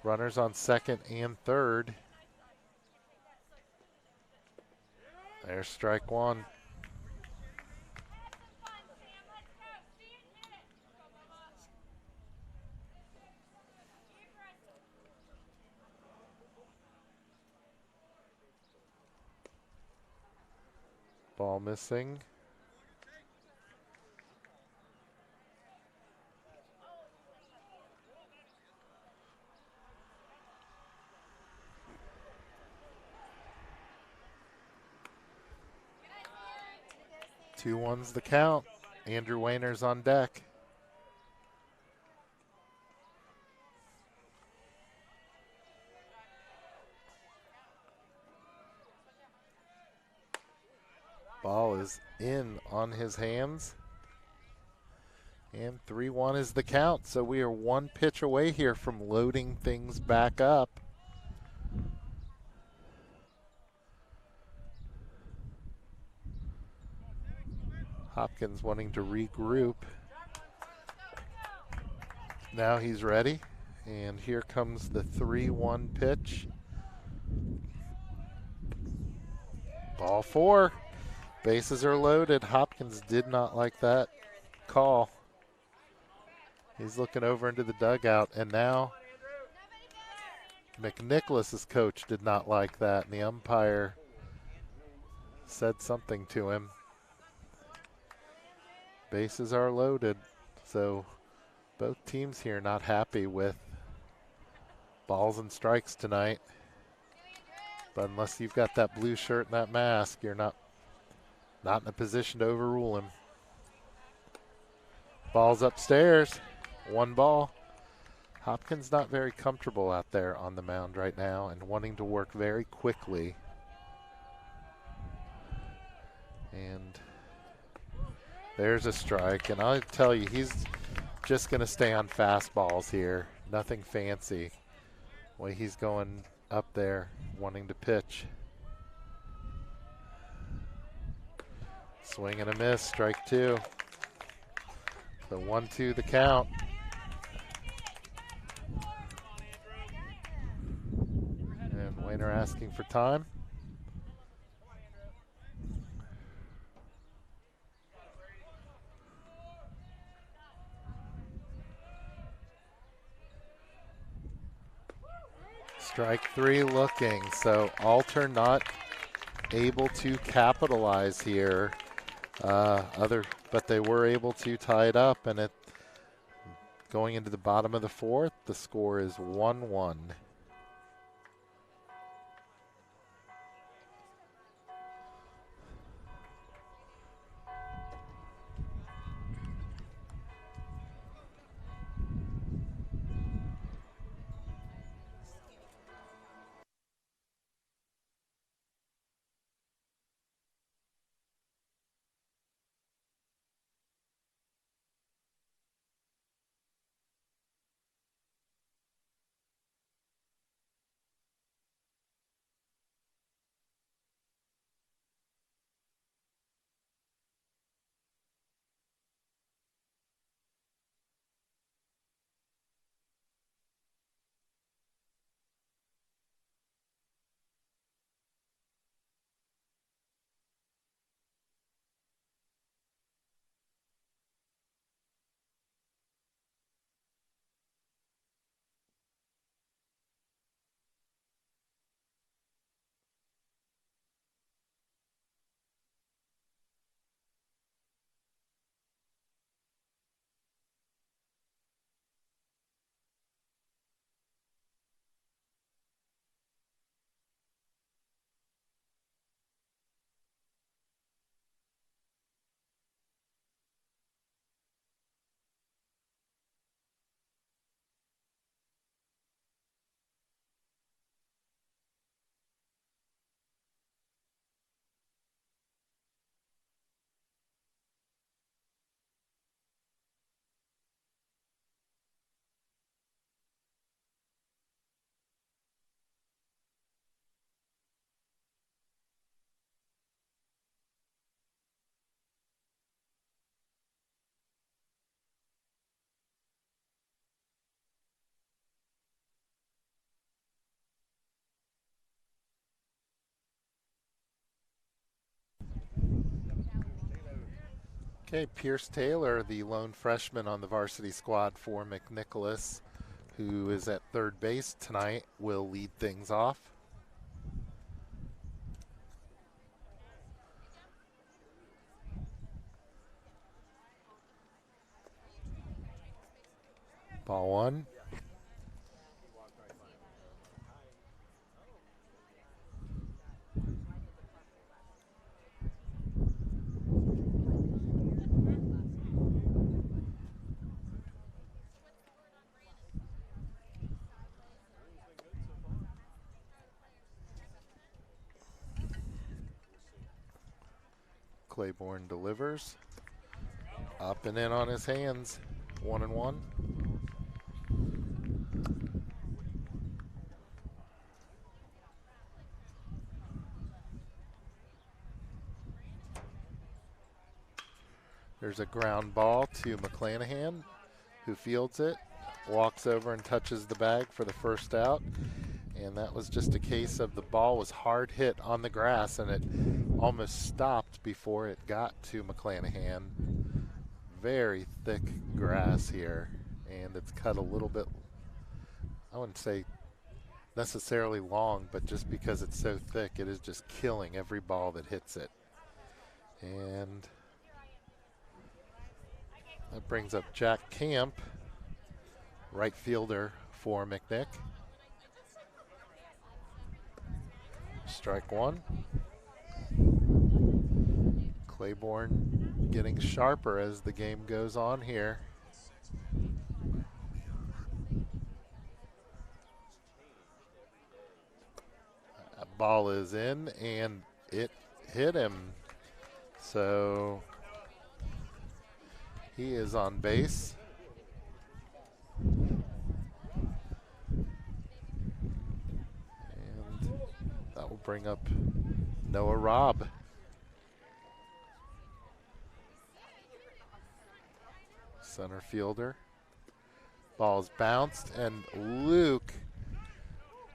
Runners on second and third. There's strike one. Ball missing. Two ones the count. Andrew Wayner's on deck. Ball is in on his hands. And 3-1 is the count. So we are one pitch away here from loading things back up. Hopkins wanting to regroup. Now he's ready. And here comes the 3-1 pitch. Ball 4. Bases are loaded. Hopkins did not like that call. He's looking over into the dugout, and now McNicholas' coach did not like that, and the umpire said something to him. Bases are loaded, so both teams here not happy with balls and strikes tonight. But unless you've got that blue shirt and that mask, you're not in a position to overrule him. Ball's upstairs. 1 ball. Hopkins not very comfortable out there on the mound right now and wanting to work very quickly. And there's a strike. And I'll tell you, he's just going to stay on fastballs here. Nothing fancy. The way he's going up there wanting to pitch. Swing and a miss. Strike 2. The 1-2 the count. And Wayner asking for time. Strike 3 looking. So Alter not able to capitalize here. But they were able to tie it up, and it going into the bottom of the 4th, the score is 1-1. Okay, Pierce Taylor, the lone freshman on the varsity squad for McNicholas, who is at third base tonight, will lead things off. Ball 1. Claiborne delivers. Up and in on his hands. 1-1. There's a ground ball to McClanahan, who fields it, walks over and touches the bag for the first out. And that was just a case of the ball was hard hit on the grass, and it almost stopped before it got to McClanahan. Very thick grass here, and it's cut a little bit, I wouldn't say necessarily long, but just because it's so thick, it is just killing every ball that hits it. And That brings up Jack Camp, right fielder for McNick. Strike one. Claiborne getting sharper as the game goes on here. That ball is in and it hit him. So he is on base. And that will bring up Noah Robb. Center fielder. Ball's bounced and Luke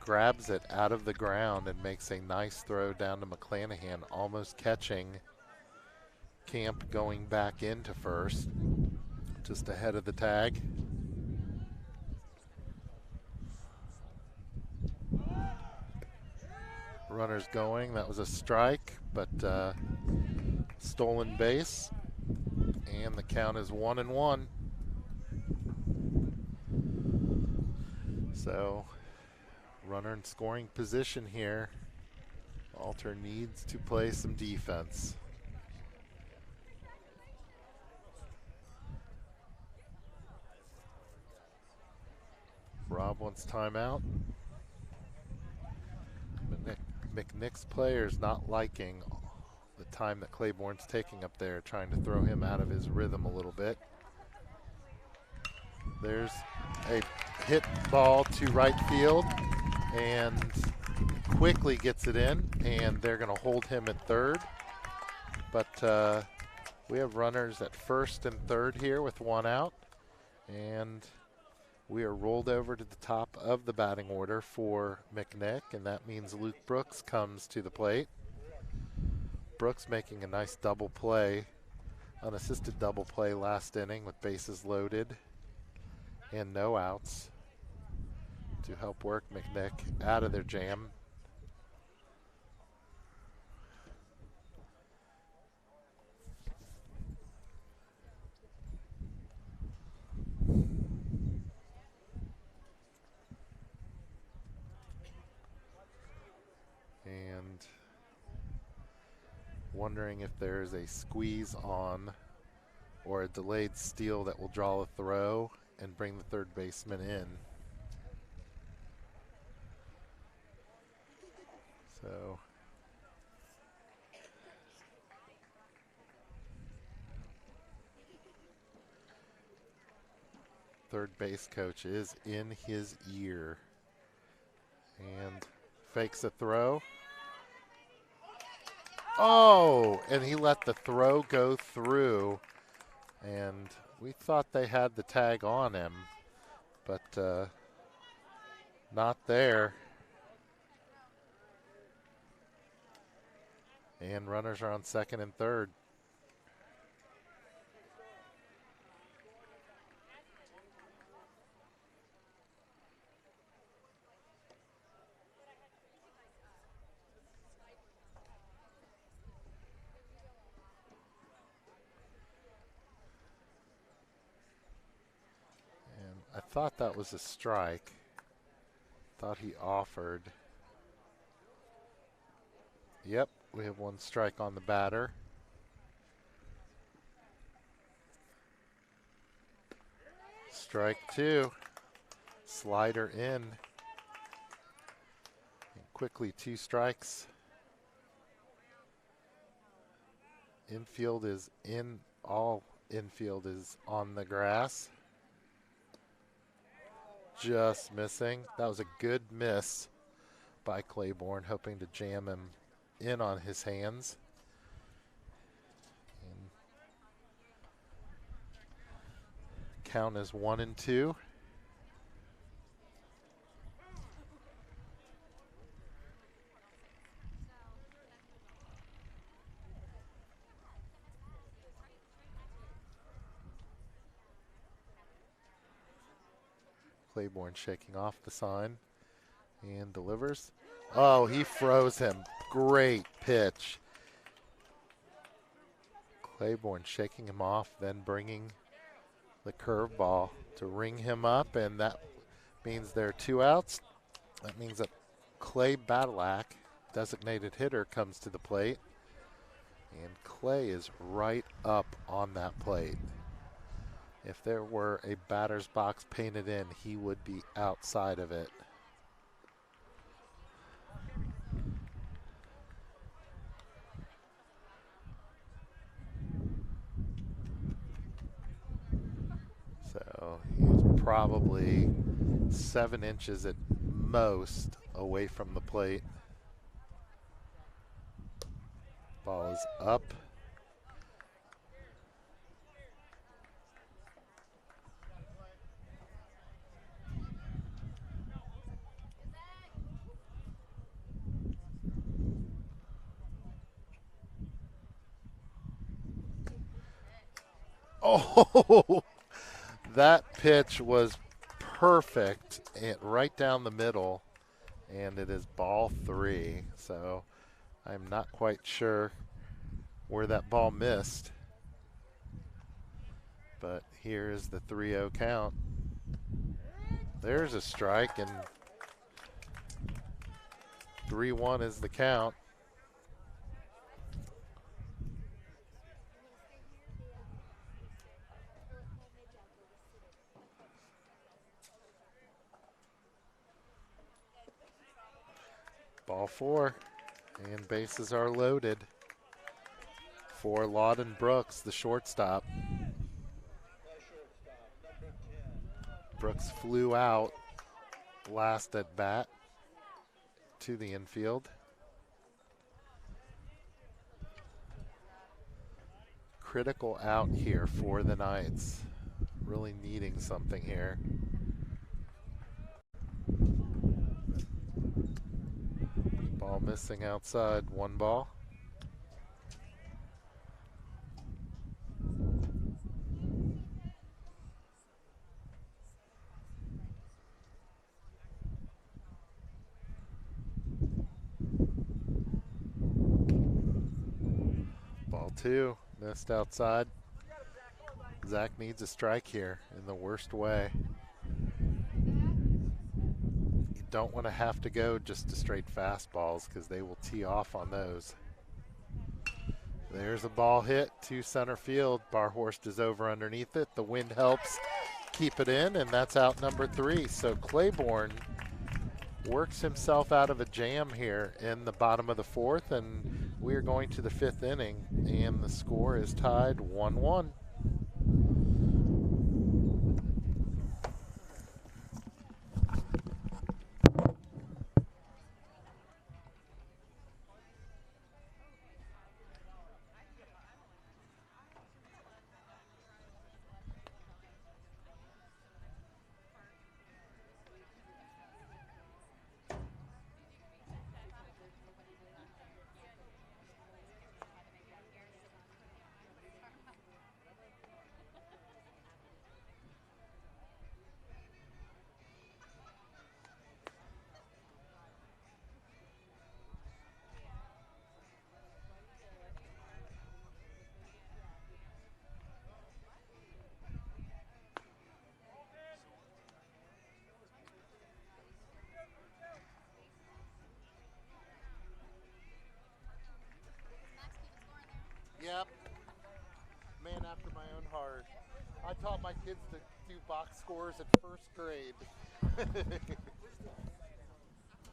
grabs it out of the ground and makes a nice throw down to McClanahan, almost catching Camp going back into first, just ahead of the tag. Runners going, that was a strike, but stolen base, and the count is 1-1. So, runner in scoring position here. Alter needs to play some defense. Rob wants timeout. McNick's players not liking the time that Claiborne's taking up there, trying to throw him out of his rhythm a little bit. There's a hit ball to right field and quickly gets it in, and they're going to hold him at third. But we have runners at first and third here with one out, and we are rolled over to the top of the batting order for McNick, and that means Luke Brooks comes to the plate. Brooks making a nice double play, unassisted double play last inning with bases loaded and no outs to help work McNick out of their jam. And wondering if there's a squeeze on or a delayed steal that will draw a throw and bring the third baseman in. So third base coach is in his ear and fakes a throw. Oh, and he let the throw go through, and we thought they had the tag on him, but not there. And runners are on second and third. And I thought that was a strike. Thought he offered. Yep, we have one strike on the batter. Strike two. Slider in. And quickly, two strikes. Infield is in. All infield is on the grass. Just missing. That was a good miss by Claiborne, hoping to jam him in on his hands. And count is 1-2. Claiborne shaking off the sign and delivers. Oh, he froze him. Great pitch. Claiborne shaking him off, then bringing the curveball to ring him up, and that means there are 2 outs. That means that Clay Badalak, designated hitter, comes to the plate. And Clay is right up on that plate. If there were a batter's box painted in, he would be outside of it. So he's probably 7 inches at most away from the plate. Ball is up. Oh, that pitch was perfect and right down the middle, and it is ball 3. So I'm not quite sure where that ball missed, but here's the 3-0 count. There's a strike, and 3-1 is the count. Ball 4, and bases are loaded for Lawden Brooks, the shortstop. Brooks flew out last at bat to the infield. Critical out here for the Knights. Really needing something here. Ball missing outside, 1 ball. Ball 2, missed outside. Zach needs a strike here in the worst way. You don't want to have to go just to straight fastballs because they will tee off on those. There's a ball hit to center field. Barhorst is over underneath it. The wind helps keep it in, and that's out number 3. So Claiborne works himself out of a jam here in the bottom of the 4th, and we are going to the 5th inning, and the score is tied 1-1. Yep. Man after my own heart. I taught my kids to do box scores at 1st grade.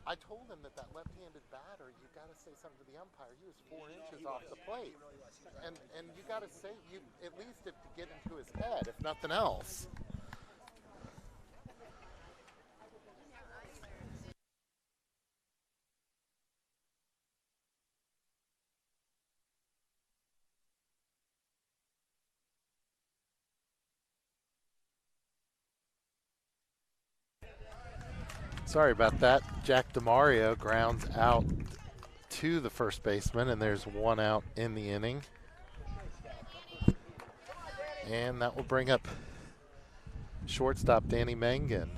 I told him that left-handed batter, you got to say something to the umpire. He was 4 inches off the plate. And you got to say, you at least to get into his head, if nothing else. Sorry about that. Jack DeMario grounds out to the first baseman, and there's 1 out in the inning. And that will bring up shortstop Danny Mangan.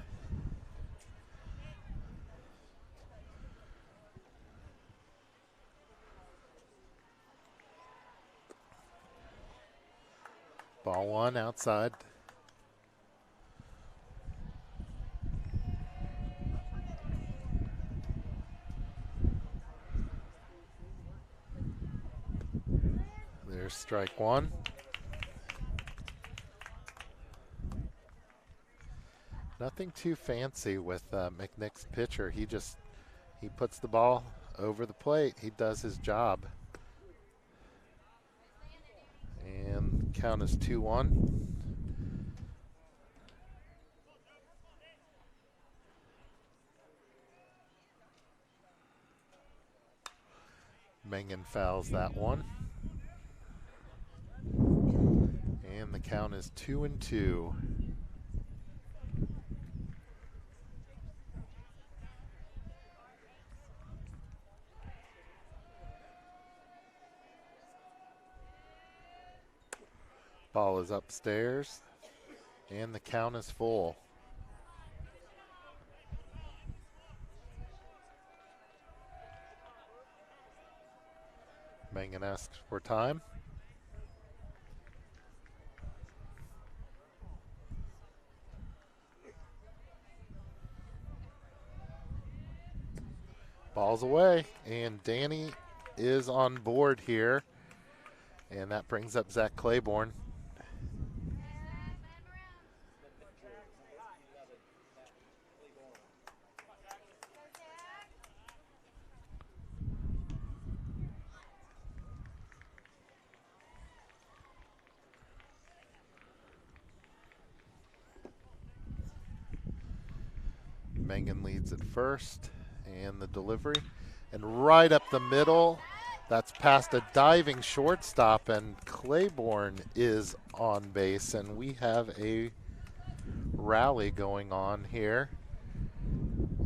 Ball 1 outside. There's strike one. Nothing too fancy with McNicholas' pitcher. He puts the ball over the plate. He does his job. And the count is 2-1. Mengen fouls that one. And the count is 2-2. Ball is upstairs, and the count is full. Mengen asks for time. Ball's away, and Danny is on board here, and that brings up Zach Claiborne. Mengen leads at first, and the delivery, and right up the middle, that's past a diving shortstop, and Claiborne is on base, and we have a rally going on here.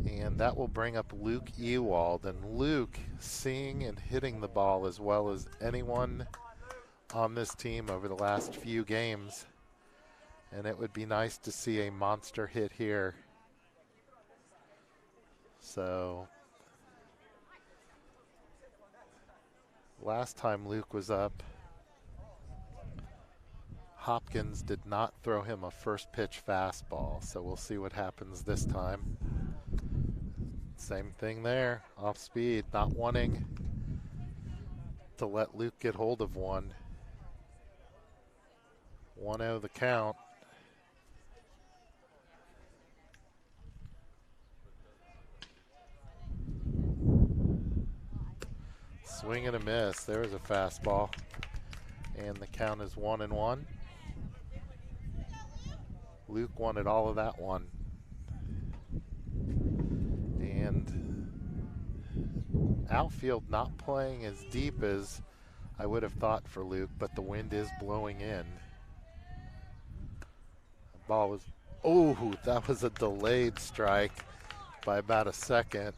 And that will bring up Luke Ewald, and Luke seeing and hitting the ball as well as anyone on this team over the last few games, and it would be nice to see a monster hit here. So last time Luke was up, Hopkins did not throw him a first pitch fastball, so we'll see what happens this time. Same thing there, off speed, not wanting to let Luke get hold of one. 1-0 the count. Swing and a miss. There was a fastball. And the count is 1-1. Luke wanted all of that one. And outfield not playing as deep as I would have thought for Luke, but the wind is blowing in. The ball was, oh, that was a delayed strike by about a second.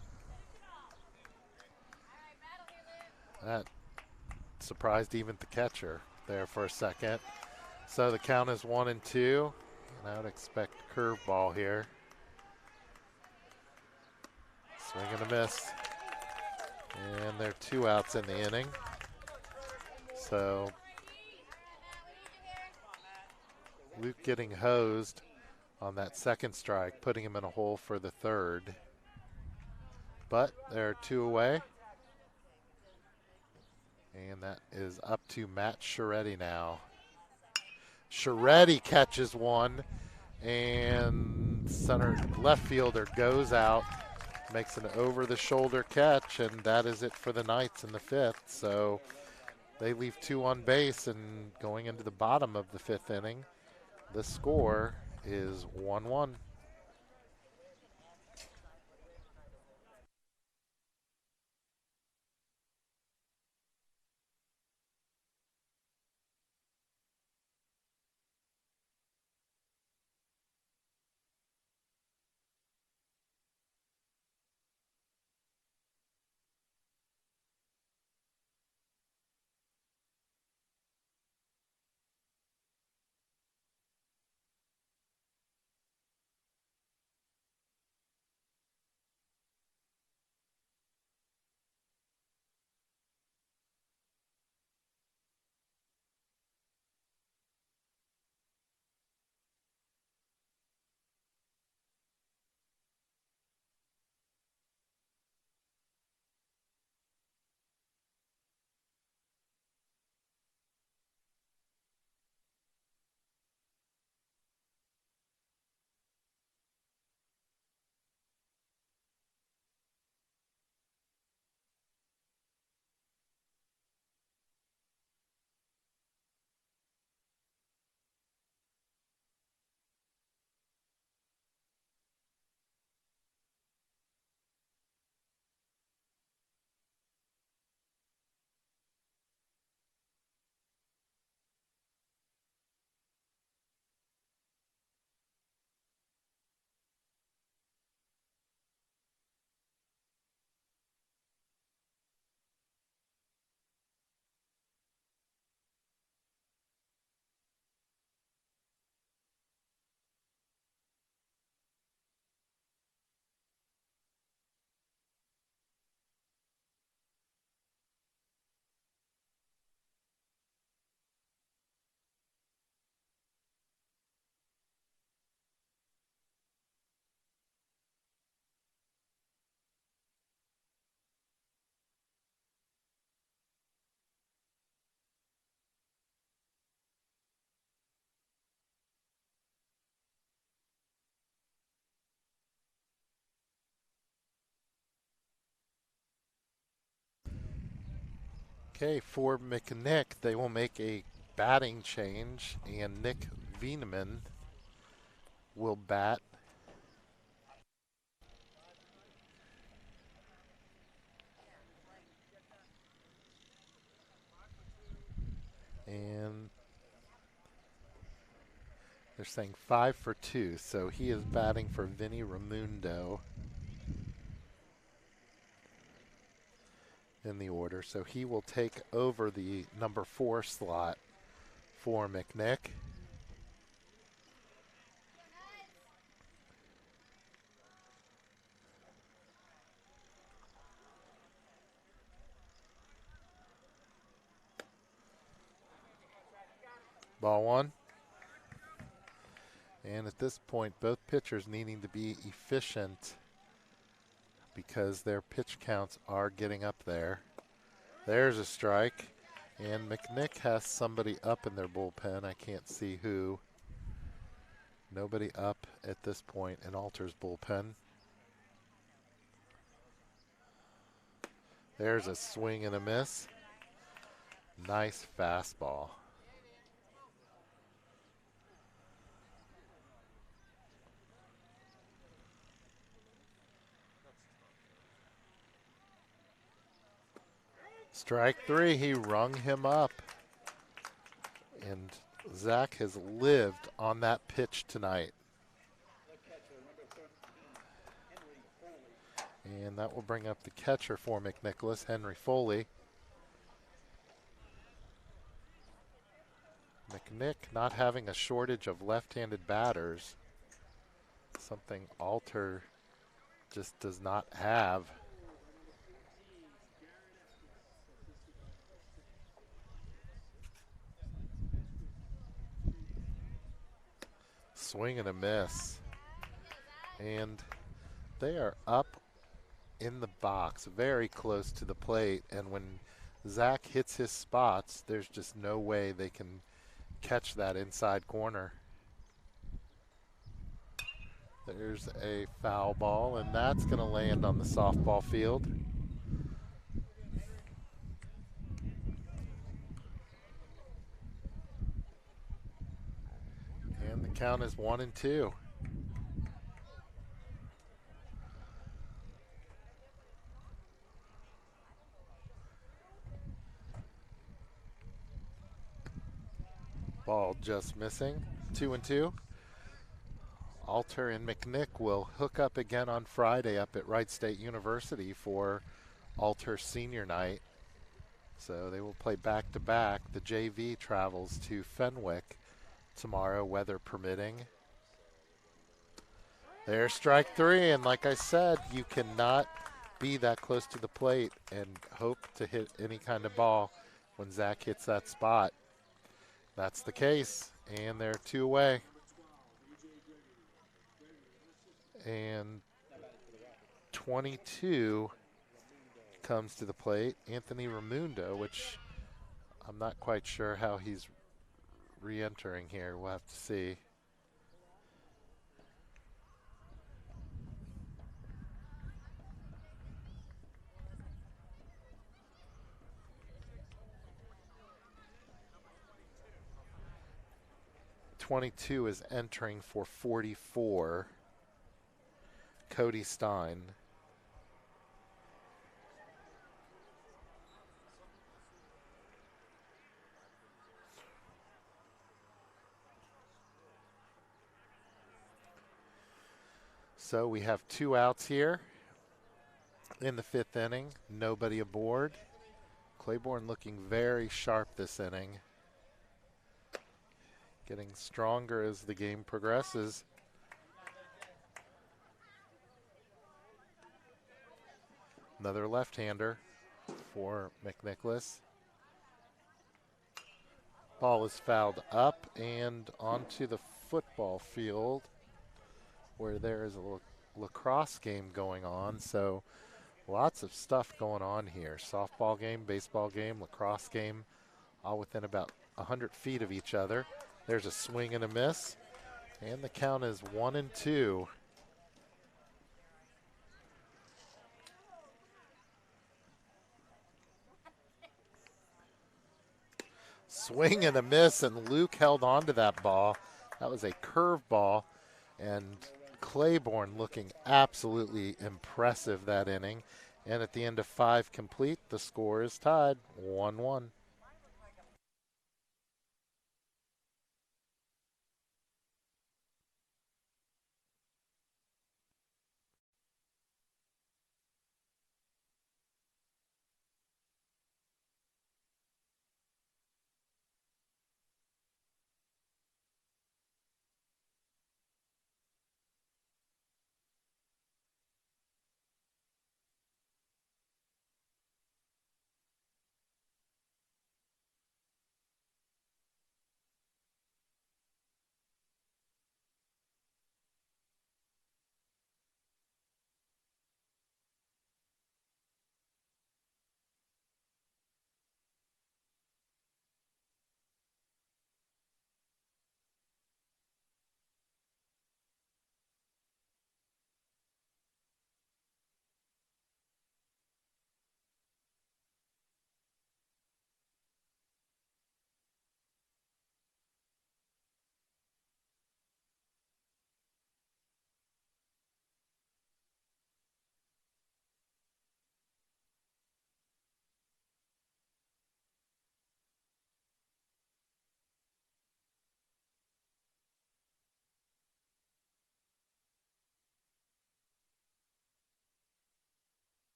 That surprised even the catcher there for a second. So the count is 1-2, and I would expect curveball here. Swing and a miss. And there are 2 outs in the inning. So Luke getting hosed on that second strike, putting him in a hole for the third. But there are 2 away. And that is up to Matt Scheretti now. Scheretti catches one, and left fielder goes out, makes an over-the-shoulder catch, and that is it for the Knights in the 5th. So they leave 2 on base, and going into the bottom of the 5th inning, the score is 1-1. Okay, for McNick, they will make a batting change, and Nick Wieneman will bat. And they're saying 5 for 2, so he is batting for Vinny Raimundo in the order. So he will take over the number 4 slot for McNick. Ball 1. And at this point, both pitchers needing to be efficient because their pitch counts are getting up there. There's a strike. And McNick has somebody up in their bullpen. I can't see who. Nobody up at this point in Alter's bullpen. There's a swing and a miss. Nice fastball. Strike 3, he rung him up. And Zach has lived on that pitch tonight. And that will bring up the catcher for McNicholas, Henry Foley. McNick not having a shortage of left-handed batters, something Alter just does not have. Swing and a miss. And they are up in the box, very close to the plate. And when Zach hits his spots, there's just no way they can catch that inside corner. There's a foul ball, and that's going to land on the softball field. And the count is 1-2. Ball just missing. 2-2. Alter and McNick will hook up again on Friday up at Wright State University for Alter Senior Night. So they will play back-to-back. The JV travels to Fenwick tomorrow, weather permitting. There's strike 3, and like I said, you cannot be that close to the plate and hope to hit any kind of ball when Zach hits that spot. That's the case, and they're 2 away. And 22 comes to the plate, Anthony Raimundo, which I'm not quite sure how he's re-entering here. We'll have to see. .22 is entering for 44. Cody Stein. So we have 2 outs here in the 5th inning. Nobody aboard. Claiborne looking very sharp this inning. Getting stronger as the game progresses. Another left-hander for McNicholas. Ball is fouled up and onto the football field where there is a lacrosse game going on. So lots of stuff going on here. Softball game, baseball game, lacrosse game, all within about 100 feet of each other. There's a swing and a miss, and the count is 1-2. Swing and a miss, and Luke held on to that ball. That was a curve ball, and Claiborne looking absolutely impressive that inning. And at the end of 5 complete, the score is tied 1-1.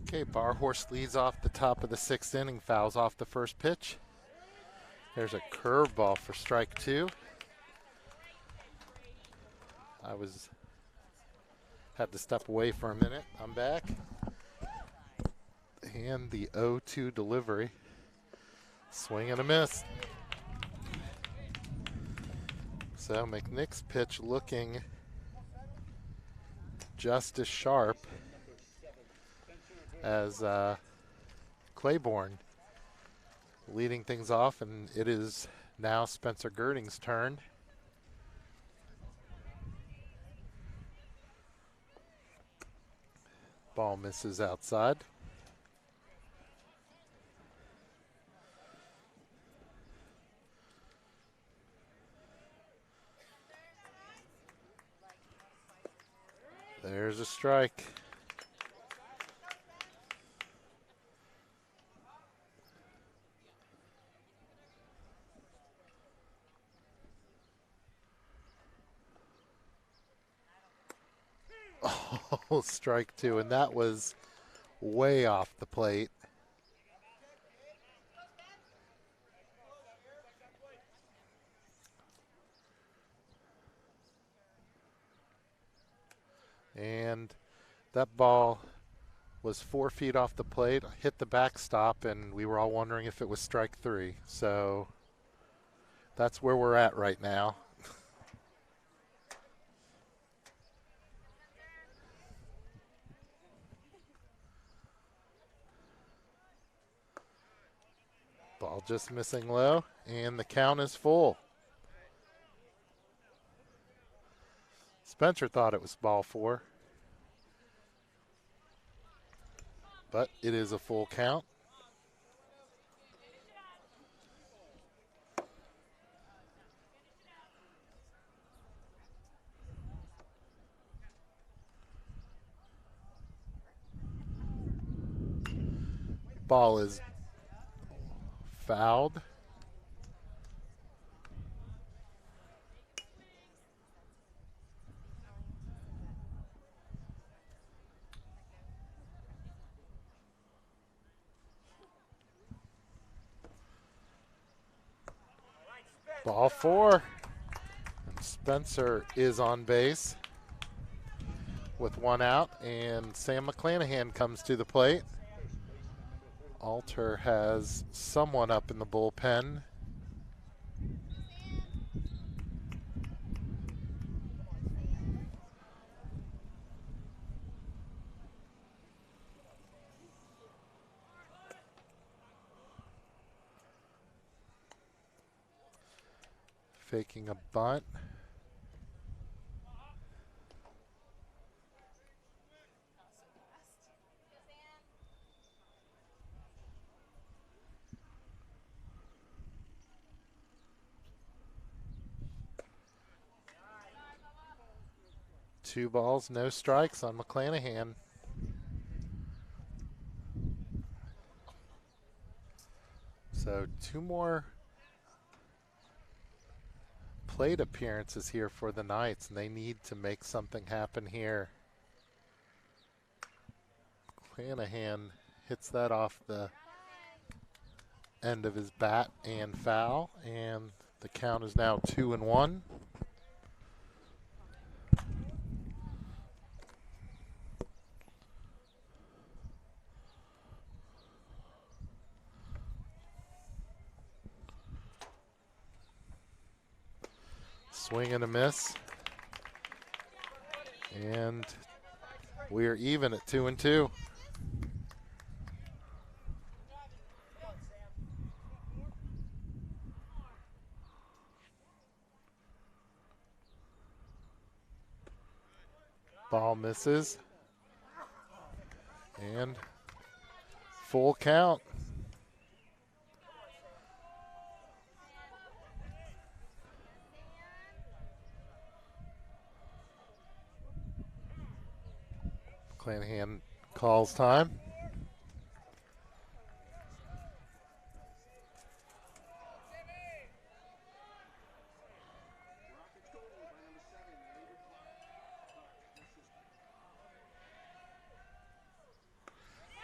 Okay, Barhorse leads off the top of the 6th inning, fouls off the first pitch. There's a curveball for strike 2. Had to step away for a minute. I'm back. And the 0-2 delivery. Swing and a miss. So McNicholas' pitch looking just as sharp as Claiborne leading things off, and it is now Spencer Girding's turn. Ball misses outside. There's a strike. Oh, strike 2, and that was way off the plate. And that ball was 4 feet off the plate, hit the backstop, and we were all wondering if it was strike 3. So that's where we're at right now. Ball just missing low, and the count is full. Spencer thought it was ball 4, but it is a full count. Ball is fouled. Ball 4. And Spencer is on base. with one out, and Sam McClanahan comes to the plate. Alter has someone up in the bullpen. Faking a bunt. Two balls, no strikes on McClanahan. So two more plate appearances here for the Knights, and they need to make something happen here. McClanahan hits that off the end of his bat and foul, and the count is now 2-1. Swing and a miss. And we are even at 2-2. Ball misses. And full count. McClanahan calls time.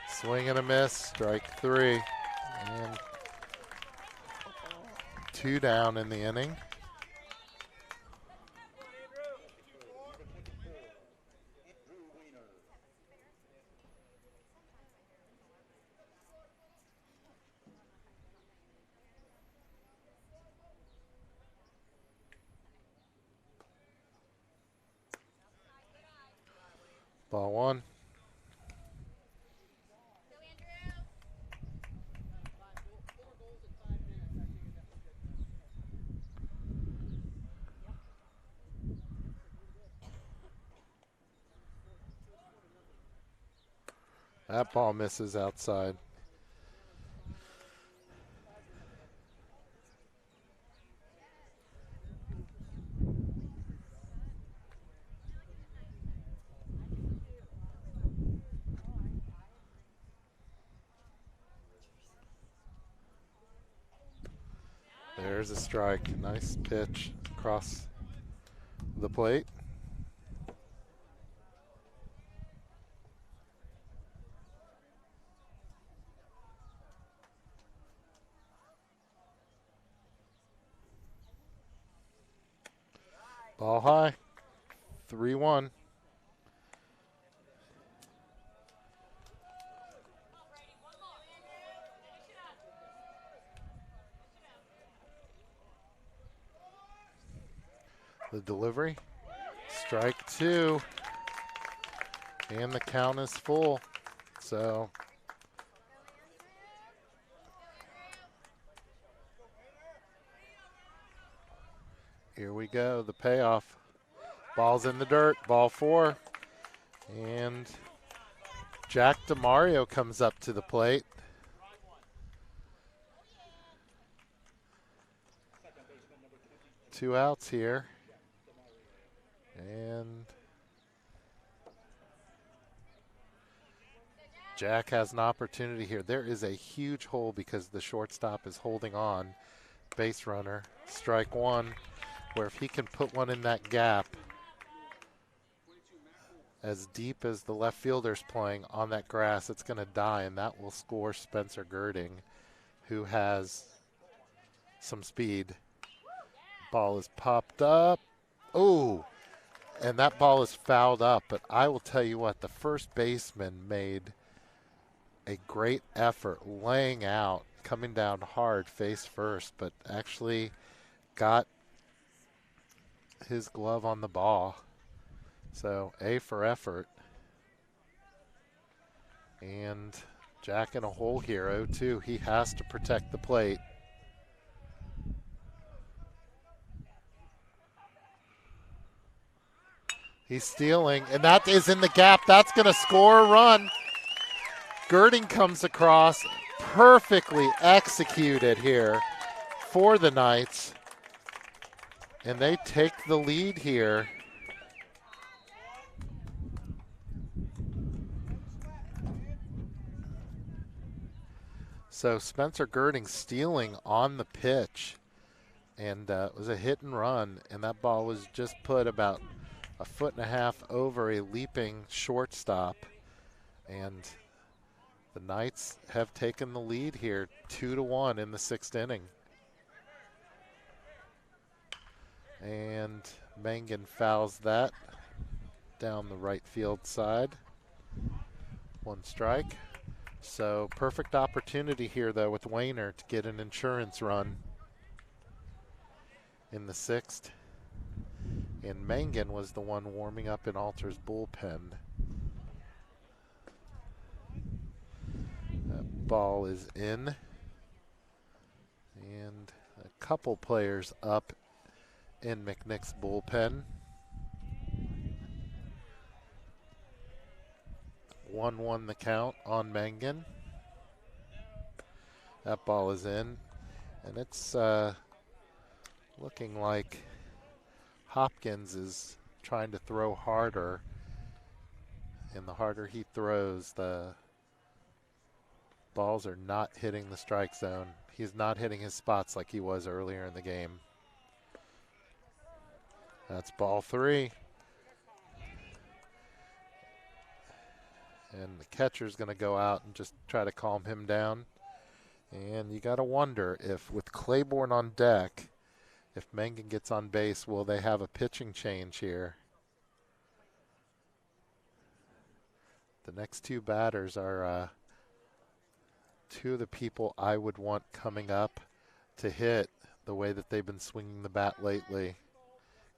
Swing and a miss, strike three. And two down in the inning. Ball one. That ball misses outside. There's a strike. Nice pitch across the plate. Ball high. 3-1. The delivery. Strike two. And the count is full. So here we go, the payoff. Ball's in the dirt, ball four. And Jack DeMario comes up to the plate. Two outs here. And Jack has an opportunity here. There is a huge hole because the shortstop is holding on. Base runner, strike one, where if he can put one in that gap as deep as the left fielder's playing on that grass, it's going to die, and that will score Spencer Girding, who has some speed. Ball is popped up. Oh, And that ball is fouled up. But I will tell you what, the first baseman made a great effort laying out, coming down hard face first, but actually got his glove on the ball. So A for effort. And Jack in a hole here, 0-2. He has to protect the plate. He's stealing, and that is in the gap. That's going to score a run. Girding comes across, perfectly executed here for the Knights. And they take the lead here. So Spencer Girding stealing on the pitch. And it was a hit and run. And that ball was just put about a foot and a half over a leaping shortstop. And the Knights have taken the lead here, 2-1 in the 6th inning. And Mangan fouls that down the right field side. 1 strike. So perfect opportunity here, though, with Wayner to get an insurance run in the 6th. And Mangan was the one warming up in Alter's bullpen. That ball is in. And a couple players up in McNicholas' bullpen. 1-1 the count on Mangan. That ball is in. And it's looking like Hopkins is trying to throw harder. And the harder he throws, the balls are not hitting the strike zone. He's not hitting his spots like he was earlier in the game. That's ball 3. And the catcher's going to go out and just try to calm him down. And you got to wonder if, with Claiborne on deck, if Mangan gets on base, will they have a pitching change here? The next 2 batters are 2 of the people I would want coming up to hit the way that they've been swinging the bat lately,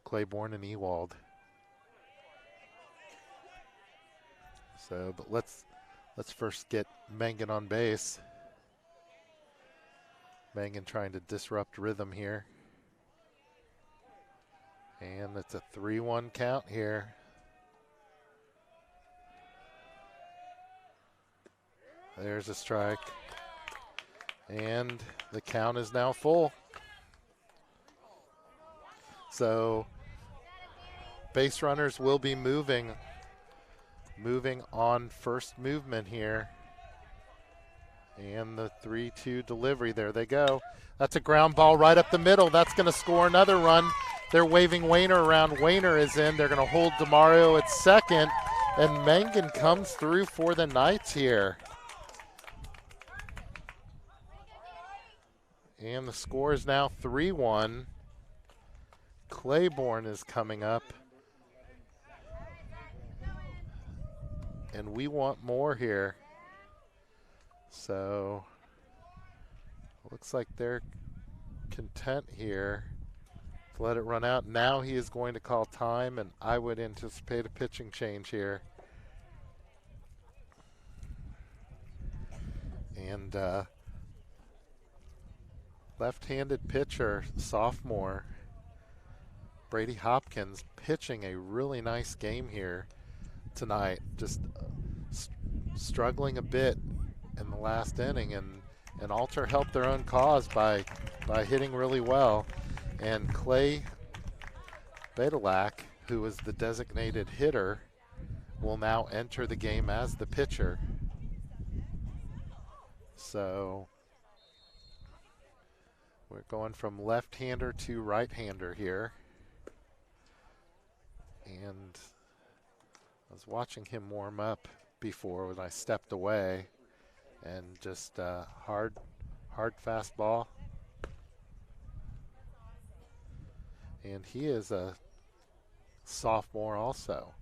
Claiborne and Ewald. So, but let's first get Mangan on base. Mangan trying to disrupt rhythm here. And it's a 3-1 count here. There's a strike. And the count is now full. So base runners will be moving on first movement here. And the 3-2 delivery, there they go. That's a ground ball right up the middle. That's going to score another run. They're waving Wayner around. Wayner is in. They're going to hold DeMario at second. And Mangan comes through for the Knights here. And the score is now 3-1. Claiborne is coming up. And we want more here. So looks like they're content here to let it run out. Now he is going to call time, and I would anticipate a pitching change here. And left-handed pitcher, sophomore Brady Hopkins, pitching a really nice game here tonight. Just struggling a bit in the last inning, and Alter helped their own cause by hitting really well. And Clay Bedelac, who is the designated hitter, will now enter the game as the pitcher. So we're going from left-hander to right-hander here. And I was watching him warm up before when I stepped away, and just hard fastball. And he is a sophomore also.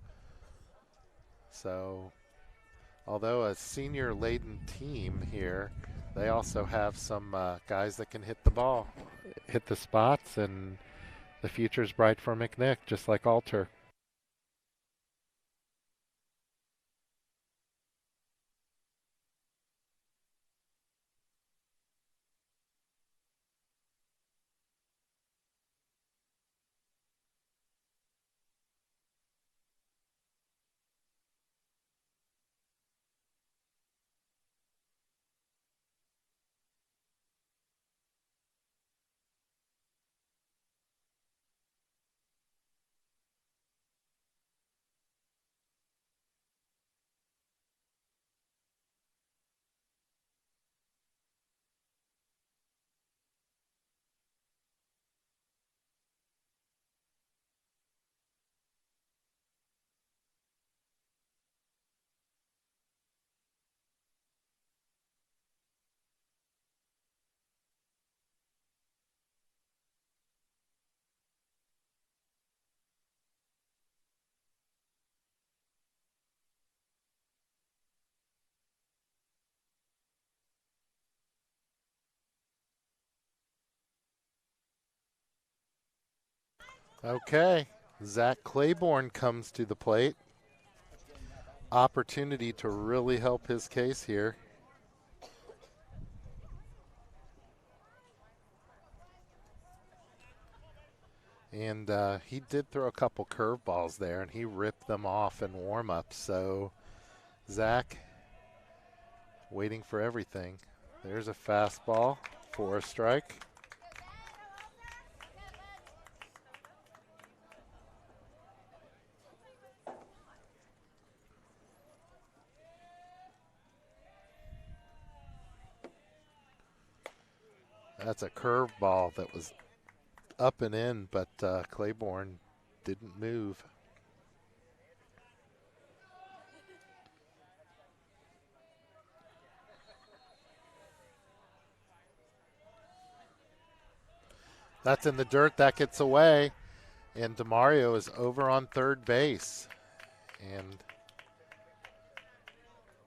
So, although a senior laden team here, they also have some guys that can hit the ball, hit the spots, and the future's bright for McNick, just like Alter. Okay, Zach Claiborne comes to the plate. Opportunity to really help his case here. And he did throw a couple curveballs there, and he ripped them off in warm-up. So Zach waiting for everything. There's a fastball for a strike. That's a curveball that was up and in, but Claiborne didn't move. That's in the dirt. That gets away. And DeMario is over on third base. And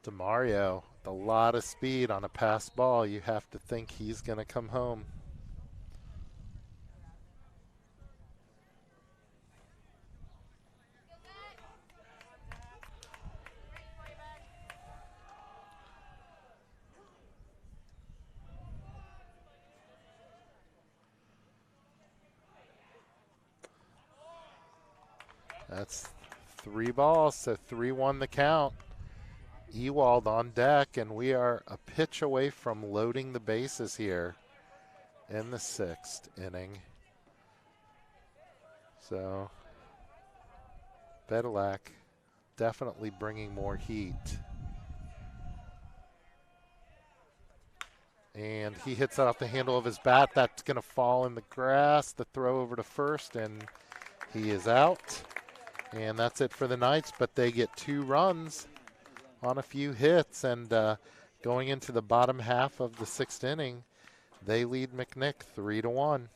DeMario, with a lot of speed on a pass ball, you have to think he's going to come home. That's 3 balls, so 3-1 the count. Ewald on deck, and we are a pitch away from loading the bases here in the 6th inning. So Bedelac definitely bringing more heat. And he hits that off the handle of his bat. That's going to fall in the grass. The throw over to first, and he is out. And that's it for the Knights, but they get 2 runs on a few hits. And going into the bottom half of the 6th inning, they lead McNick 3-1.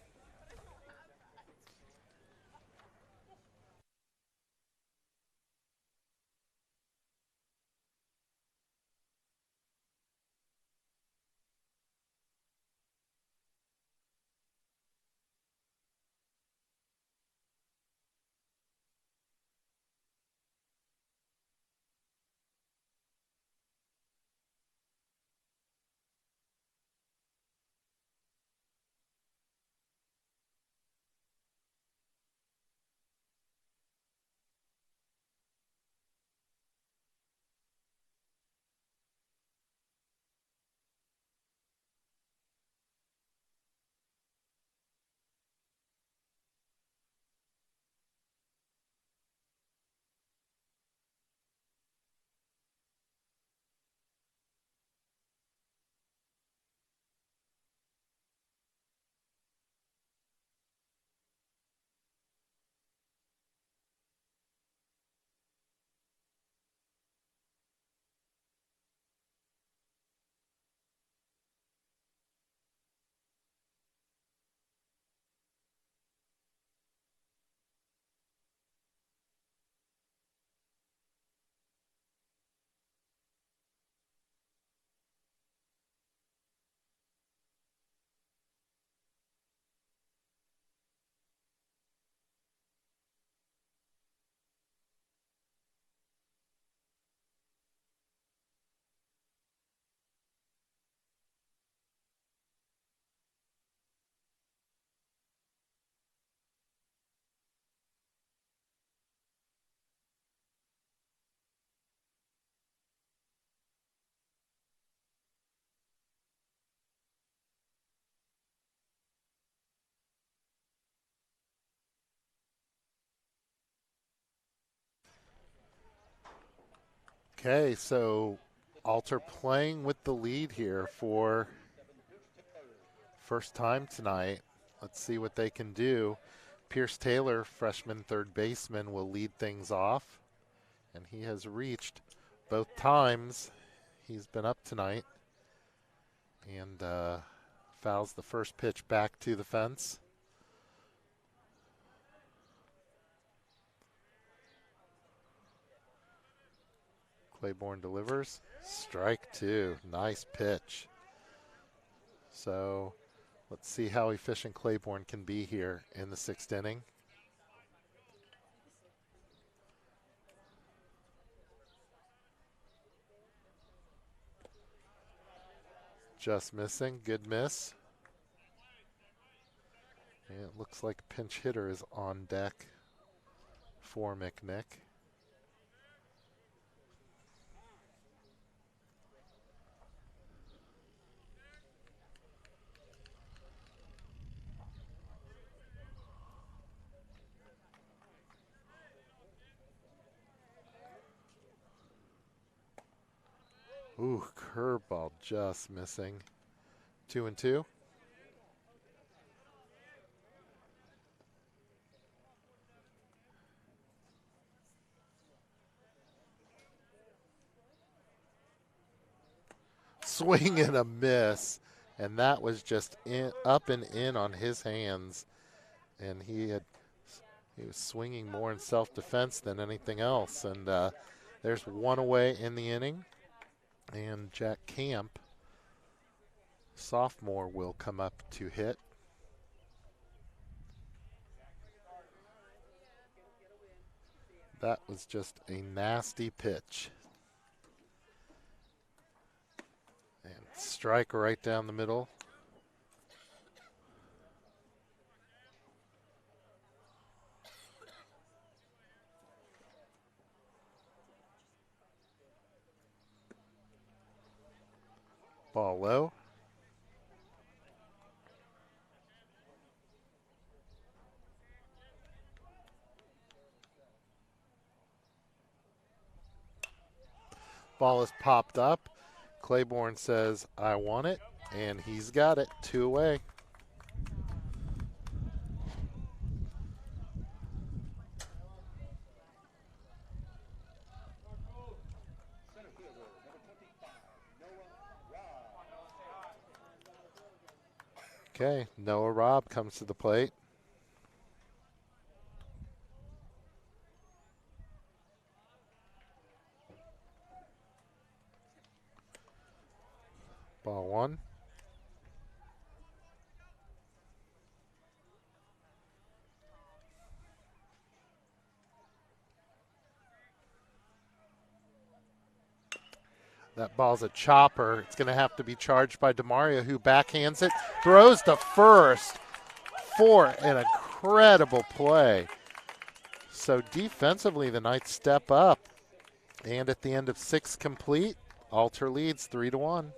Okay, so Alter playing with the lead here for first time tonight. Let's see what they can do. Pierce Taylor, freshman third baseman, will lead things off, and he has reached both times he's been up tonight, and fouls the first pitch back to the fence. Claiborne delivers. Strike two. Nice pitch. So let's see how efficient Claiborne can be here in the sixth inning. Just missing. Good miss. And it looks like pinch hitter is on deck for McNick. Ooh, curveball just missing. 2-2. Swing and a miss. And that was just up and in on his hands. And he was swinging more in self-defense than anything else. And there's one away in the inning. And Jack Camp, sophomore, will come up to hit. That was just a nasty pitch. And strike right down the middle. Ball low. Ball is popped up. Claiborne says, I want it, and he's got it. 2 away. Okay, Noah Robb comes to the plate. Ball one. That ball's a chopper. It's going to have to be charged by DeMaria, who backhands it, throws to first for an incredible play. So defensively, the Knights step up. And at the end of 6 complete, Alter leads 3-1.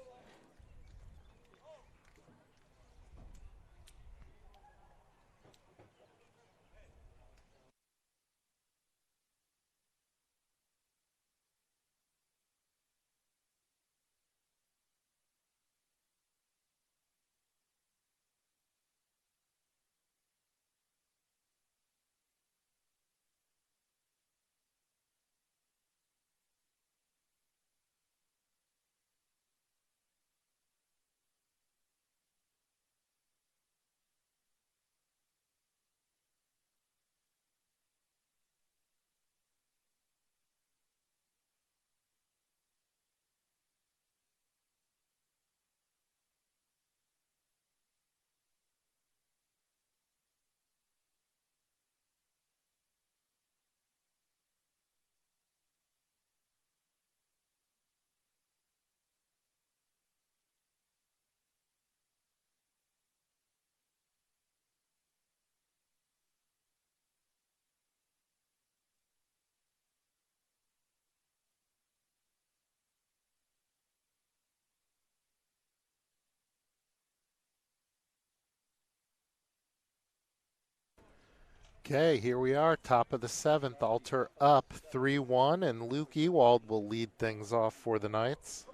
Okay, here we are, top of the seventh. Alter up 3-1, and Luke Ewald will lead things off for the Knights.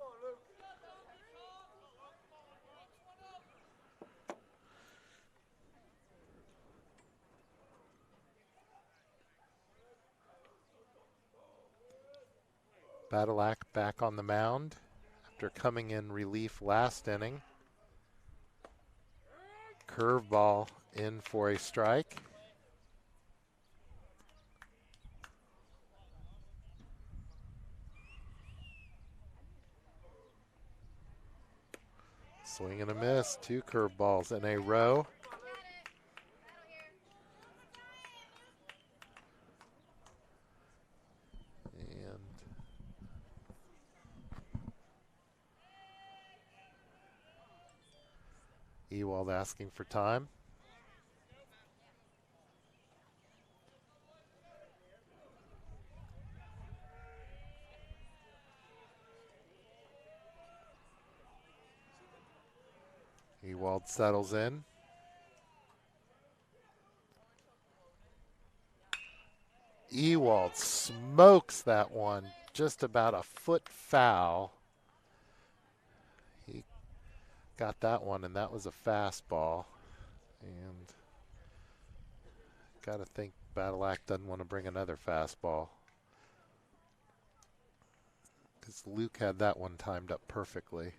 Badalak back on the mound after coming in relief last inning. Curveball in for a strike. Swing and a miss, 2 curveballs in a row. And Ewald asking for time. Ewald settles in. Ewald smokes that one, just about a foot foul. He got that one, and that was a fastball. And got to think Badalak doesn't want to bring another fastball, because Luke had that one timed up perfectly.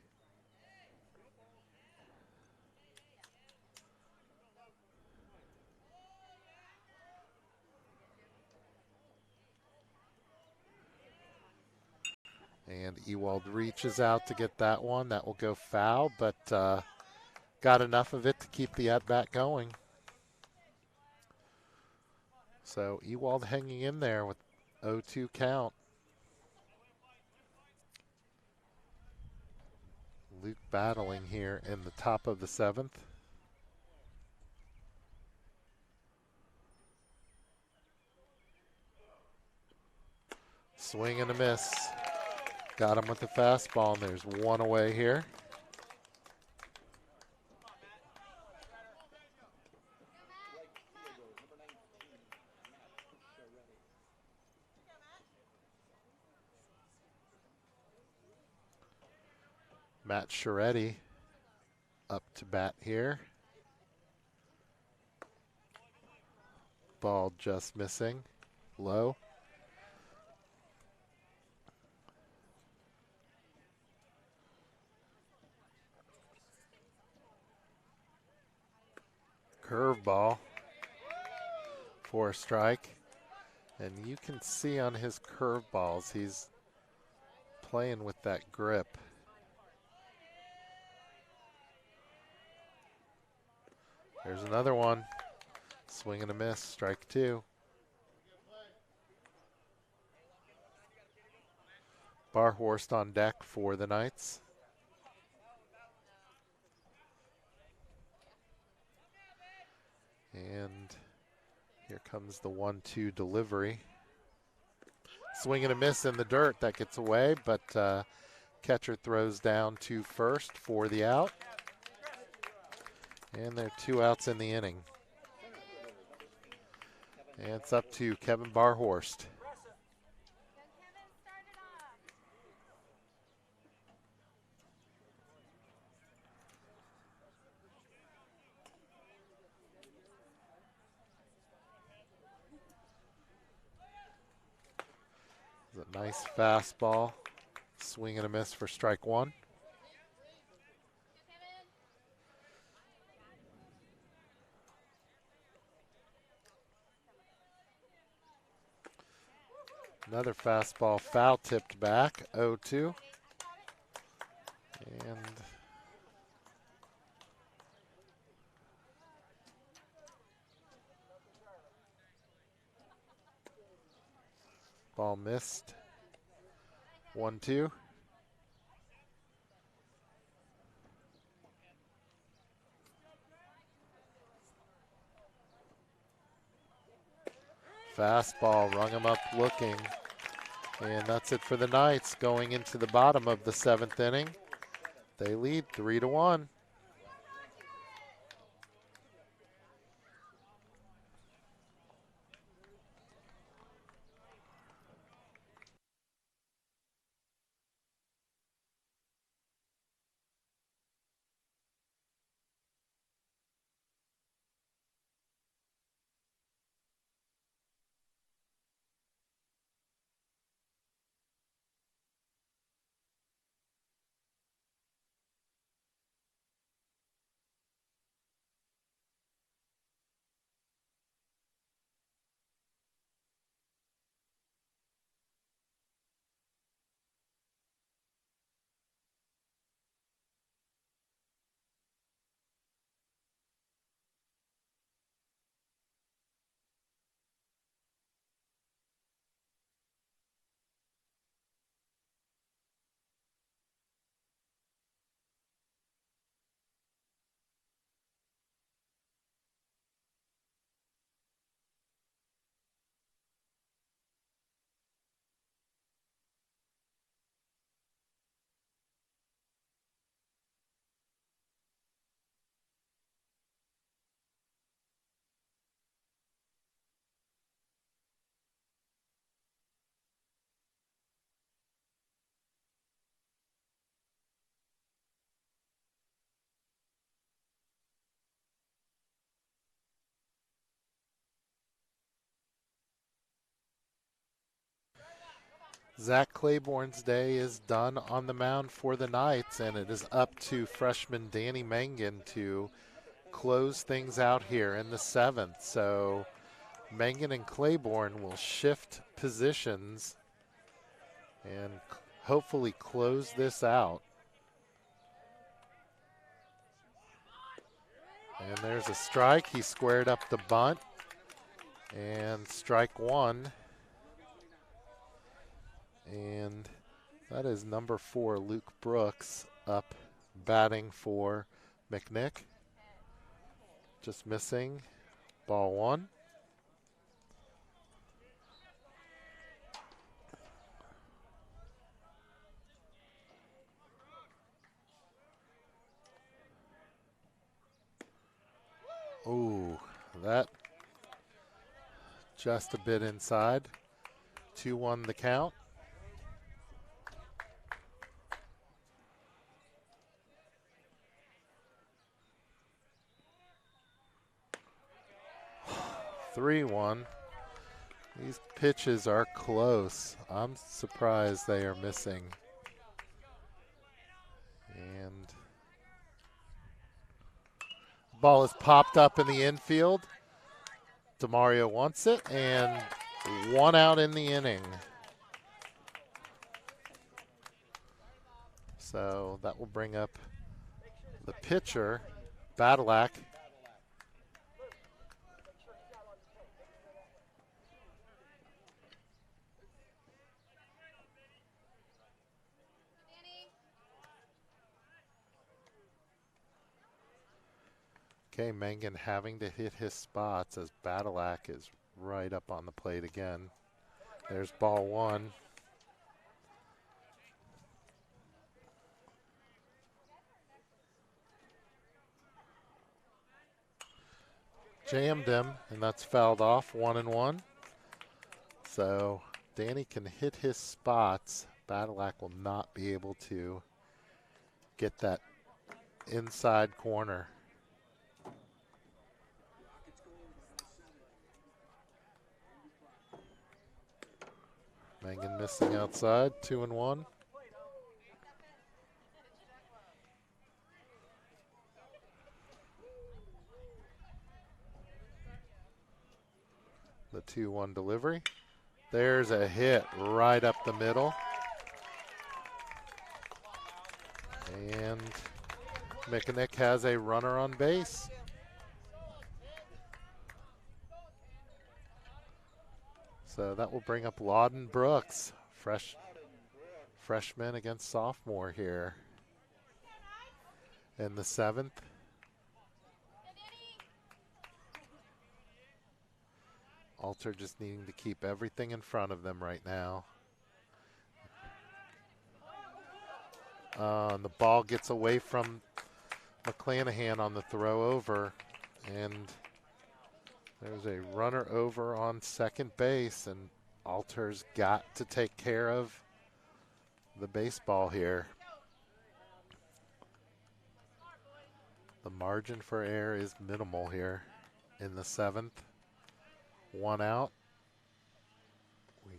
And Ewald reaches out to get that one. That will go foul, but got enough of it to keep the at-bat going. So Ewald hanging in there with 0-2 count. Luke battling here in the top of the seventh. Swing and a miss. Got him with the fastball, and there's one away here. Matt Scheretti up to bat here. Ball just missing, low. Curveball for a strike. And you can see on his curveballs, he's playing with that grip. There's another one. Swing and a miss, strike 2. Barhorst on deck for the Knights. And here comes the 1-2 delivery. Swing and a miss in the dirt. That gets away, but catcher throws down to first for the out. And there are 2 outs in the inning. And it's up to Kevin Barhorst. It's a nice fastball. Swing and a miss for strike 1. Another fastball foul tipped back, 0-2. And ball missed, 1-2. Fastball, rung him up looking. And that's it for the Knights going into the bottom of the 7th inning. They lead 3-1. Zach Claiborne's day is done on the mound for the Knights, and it is up to freshman Danny Mangan to close things out here in the 7th. So Mangan and Claiborne will shift positions and hopefully close this out. And there's a strike. He squared up the bunt. And strike one. And that is number 4, Luke Brooks, up batting for McNick. Just missing. Ball 1. Ooh, that just a bit inside. 2-1 the count. Three-one. These pitches are close. I'm surprised they are missing. And the ball is popped up in the infield. DeMario wants it, and 1 out in the inning. So that will bring up the pitcher, Badalak. Okay, Mangan having to hit his spots as Badalak is right up on the plate again. There's ball 1. Jammed him, and that's fouled off. 1-1. So Danny can hit his spots. Badalak will not be able to get that inside corner. Mangan missing outside, 2-1. The 2-1 delivery. There's a hit right up the middle. And McNick has a runner on base. So that will bring up Lawden Brooks, freshman against sophomore here in the 7th. Alter just needing to keep everything in front of them right now. And the ball gets away from McClanahan on the throw over, and there's a runner over on second base, and Alter's got to take care of the baseball here. The margin for error is minimal here in the 7th. 1 out. We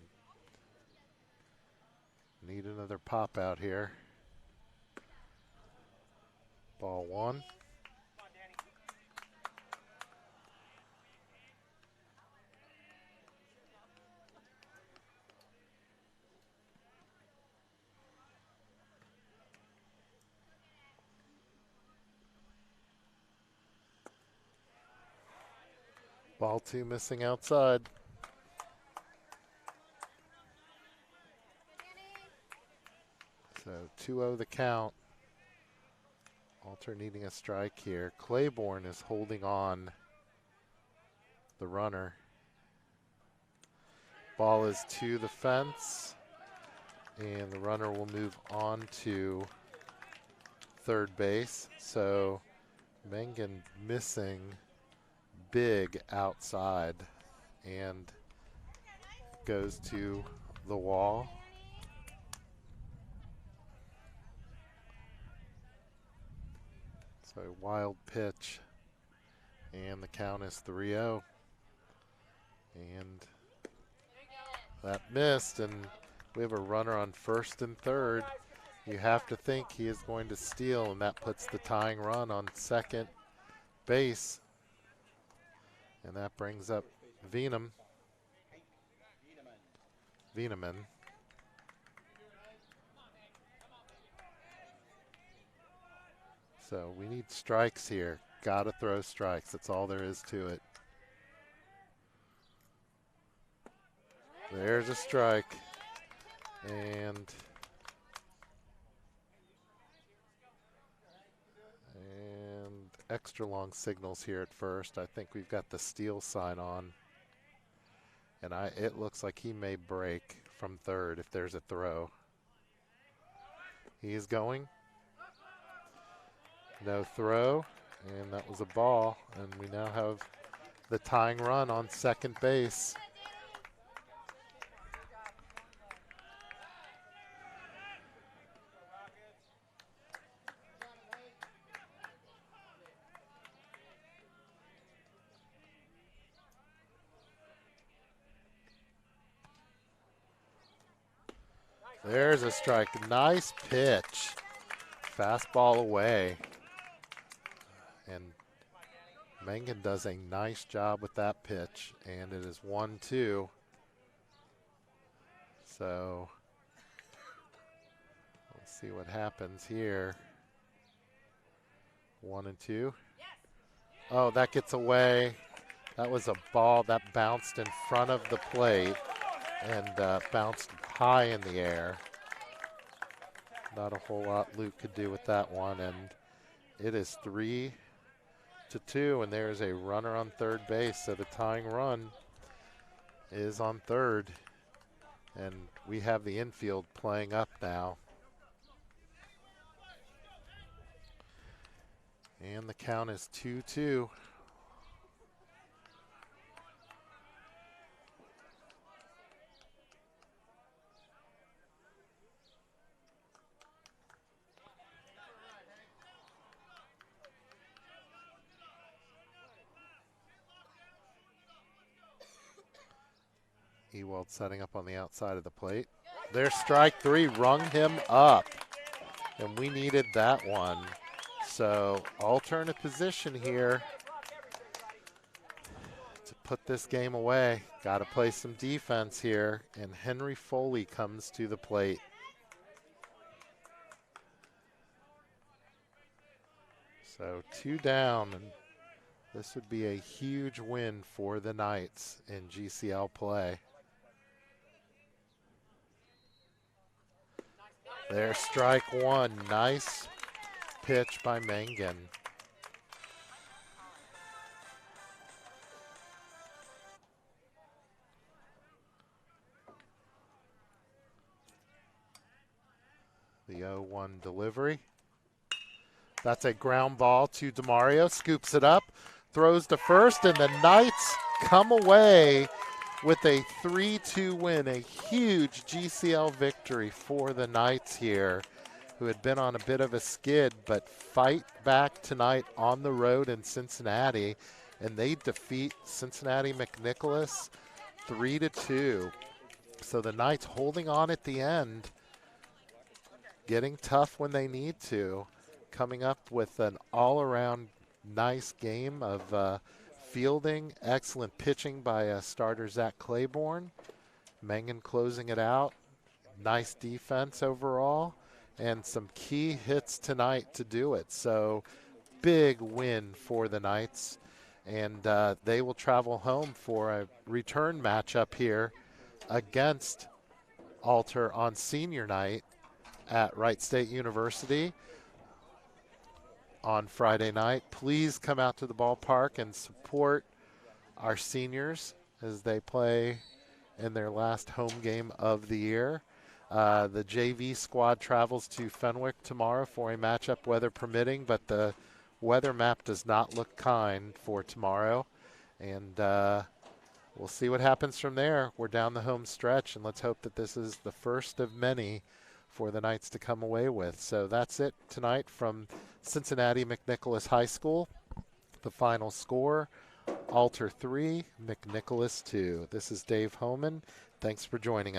need another pop out here. Ball 1. Ball 2 missing outside. So 2-0 the count. Alter needing a strike here. Claiborne is holding on the runner. Ball is to the fence, and the runner will move on to third base. So Mangan missing big outside and goes to the wall. So wild pitch, and the count is 3-0. And that missed, and we have a runner on first and third. You have to think he is going to steal, and that puts the tying run on second base. And that brings up Veeneman. So we need strikes here. Got to throw strikes. That's all there is to it. There's a strike. And extra long signals here at first. I think we've got the steal sign on. And it looks like he may break from third if there's a throw. He is going. No throw, and that was a ball. And we now have the tying run on second base. There's a strike. Nice pitch. Fastball away. And Mengen does a nice job with that pitch. And it is 1-2. So let's see what happens here. 1-2. Oh, that gets away. That was a ball that bounced in front of the plate and bounced high in the air. Not a whole lot Luke could do with that one, and it is 3-2, and there's a runner on third base, so the tying run is on third, and we have the infield playing up now. And the count is 2-2. Ewald setting up on the outside of the plate. There's strike three, rung him up. And we needed that one. So alternate position here to put this game away. Got to play some defense here. And Henry Foley comes to the plate. So 2 down. And this would be a huge win for the Knights in GCL play. There's strike one. Nice pitch by Mengen. The 0-1 delivery. That's a ground ball to DeMario. Scoops it up, throws to first, and the Knights come away with a 3-2 win, a huge GCL victory for the Knights here, who had been on a bit of a skid, but fight back tonight on the road in Cincinnati, and they defeat Cincinnati McNicholas 3-2. So the Knights holding on at the end, getting tough when they need to, coming up with an all-around nice game of fielding, excellent pitching by starter Zach Claiborne. Mengen closing it out. Nice defense overall, and some key hits tonight to do it. So big win for the Knights, and they will travel home for a return matchup here against Alter on senior night at Wright State University on Friday night. Please come out to the ballpark and support our seniors as they play in their last home game of the year. The JV squad travels to Fenwick tomorrow for a matchup, weather permitting, but the weather map does not look kind for tomorrow. And we'll see what happens from there. We're down the home stretch, and let's hope that this is the first of many for the Knights to come away with. So that's it tonight from Cincinnati McNicholas High School. The final score, Alter 3, McNicholas 2. This is Dave Homan. Thanks for joining us.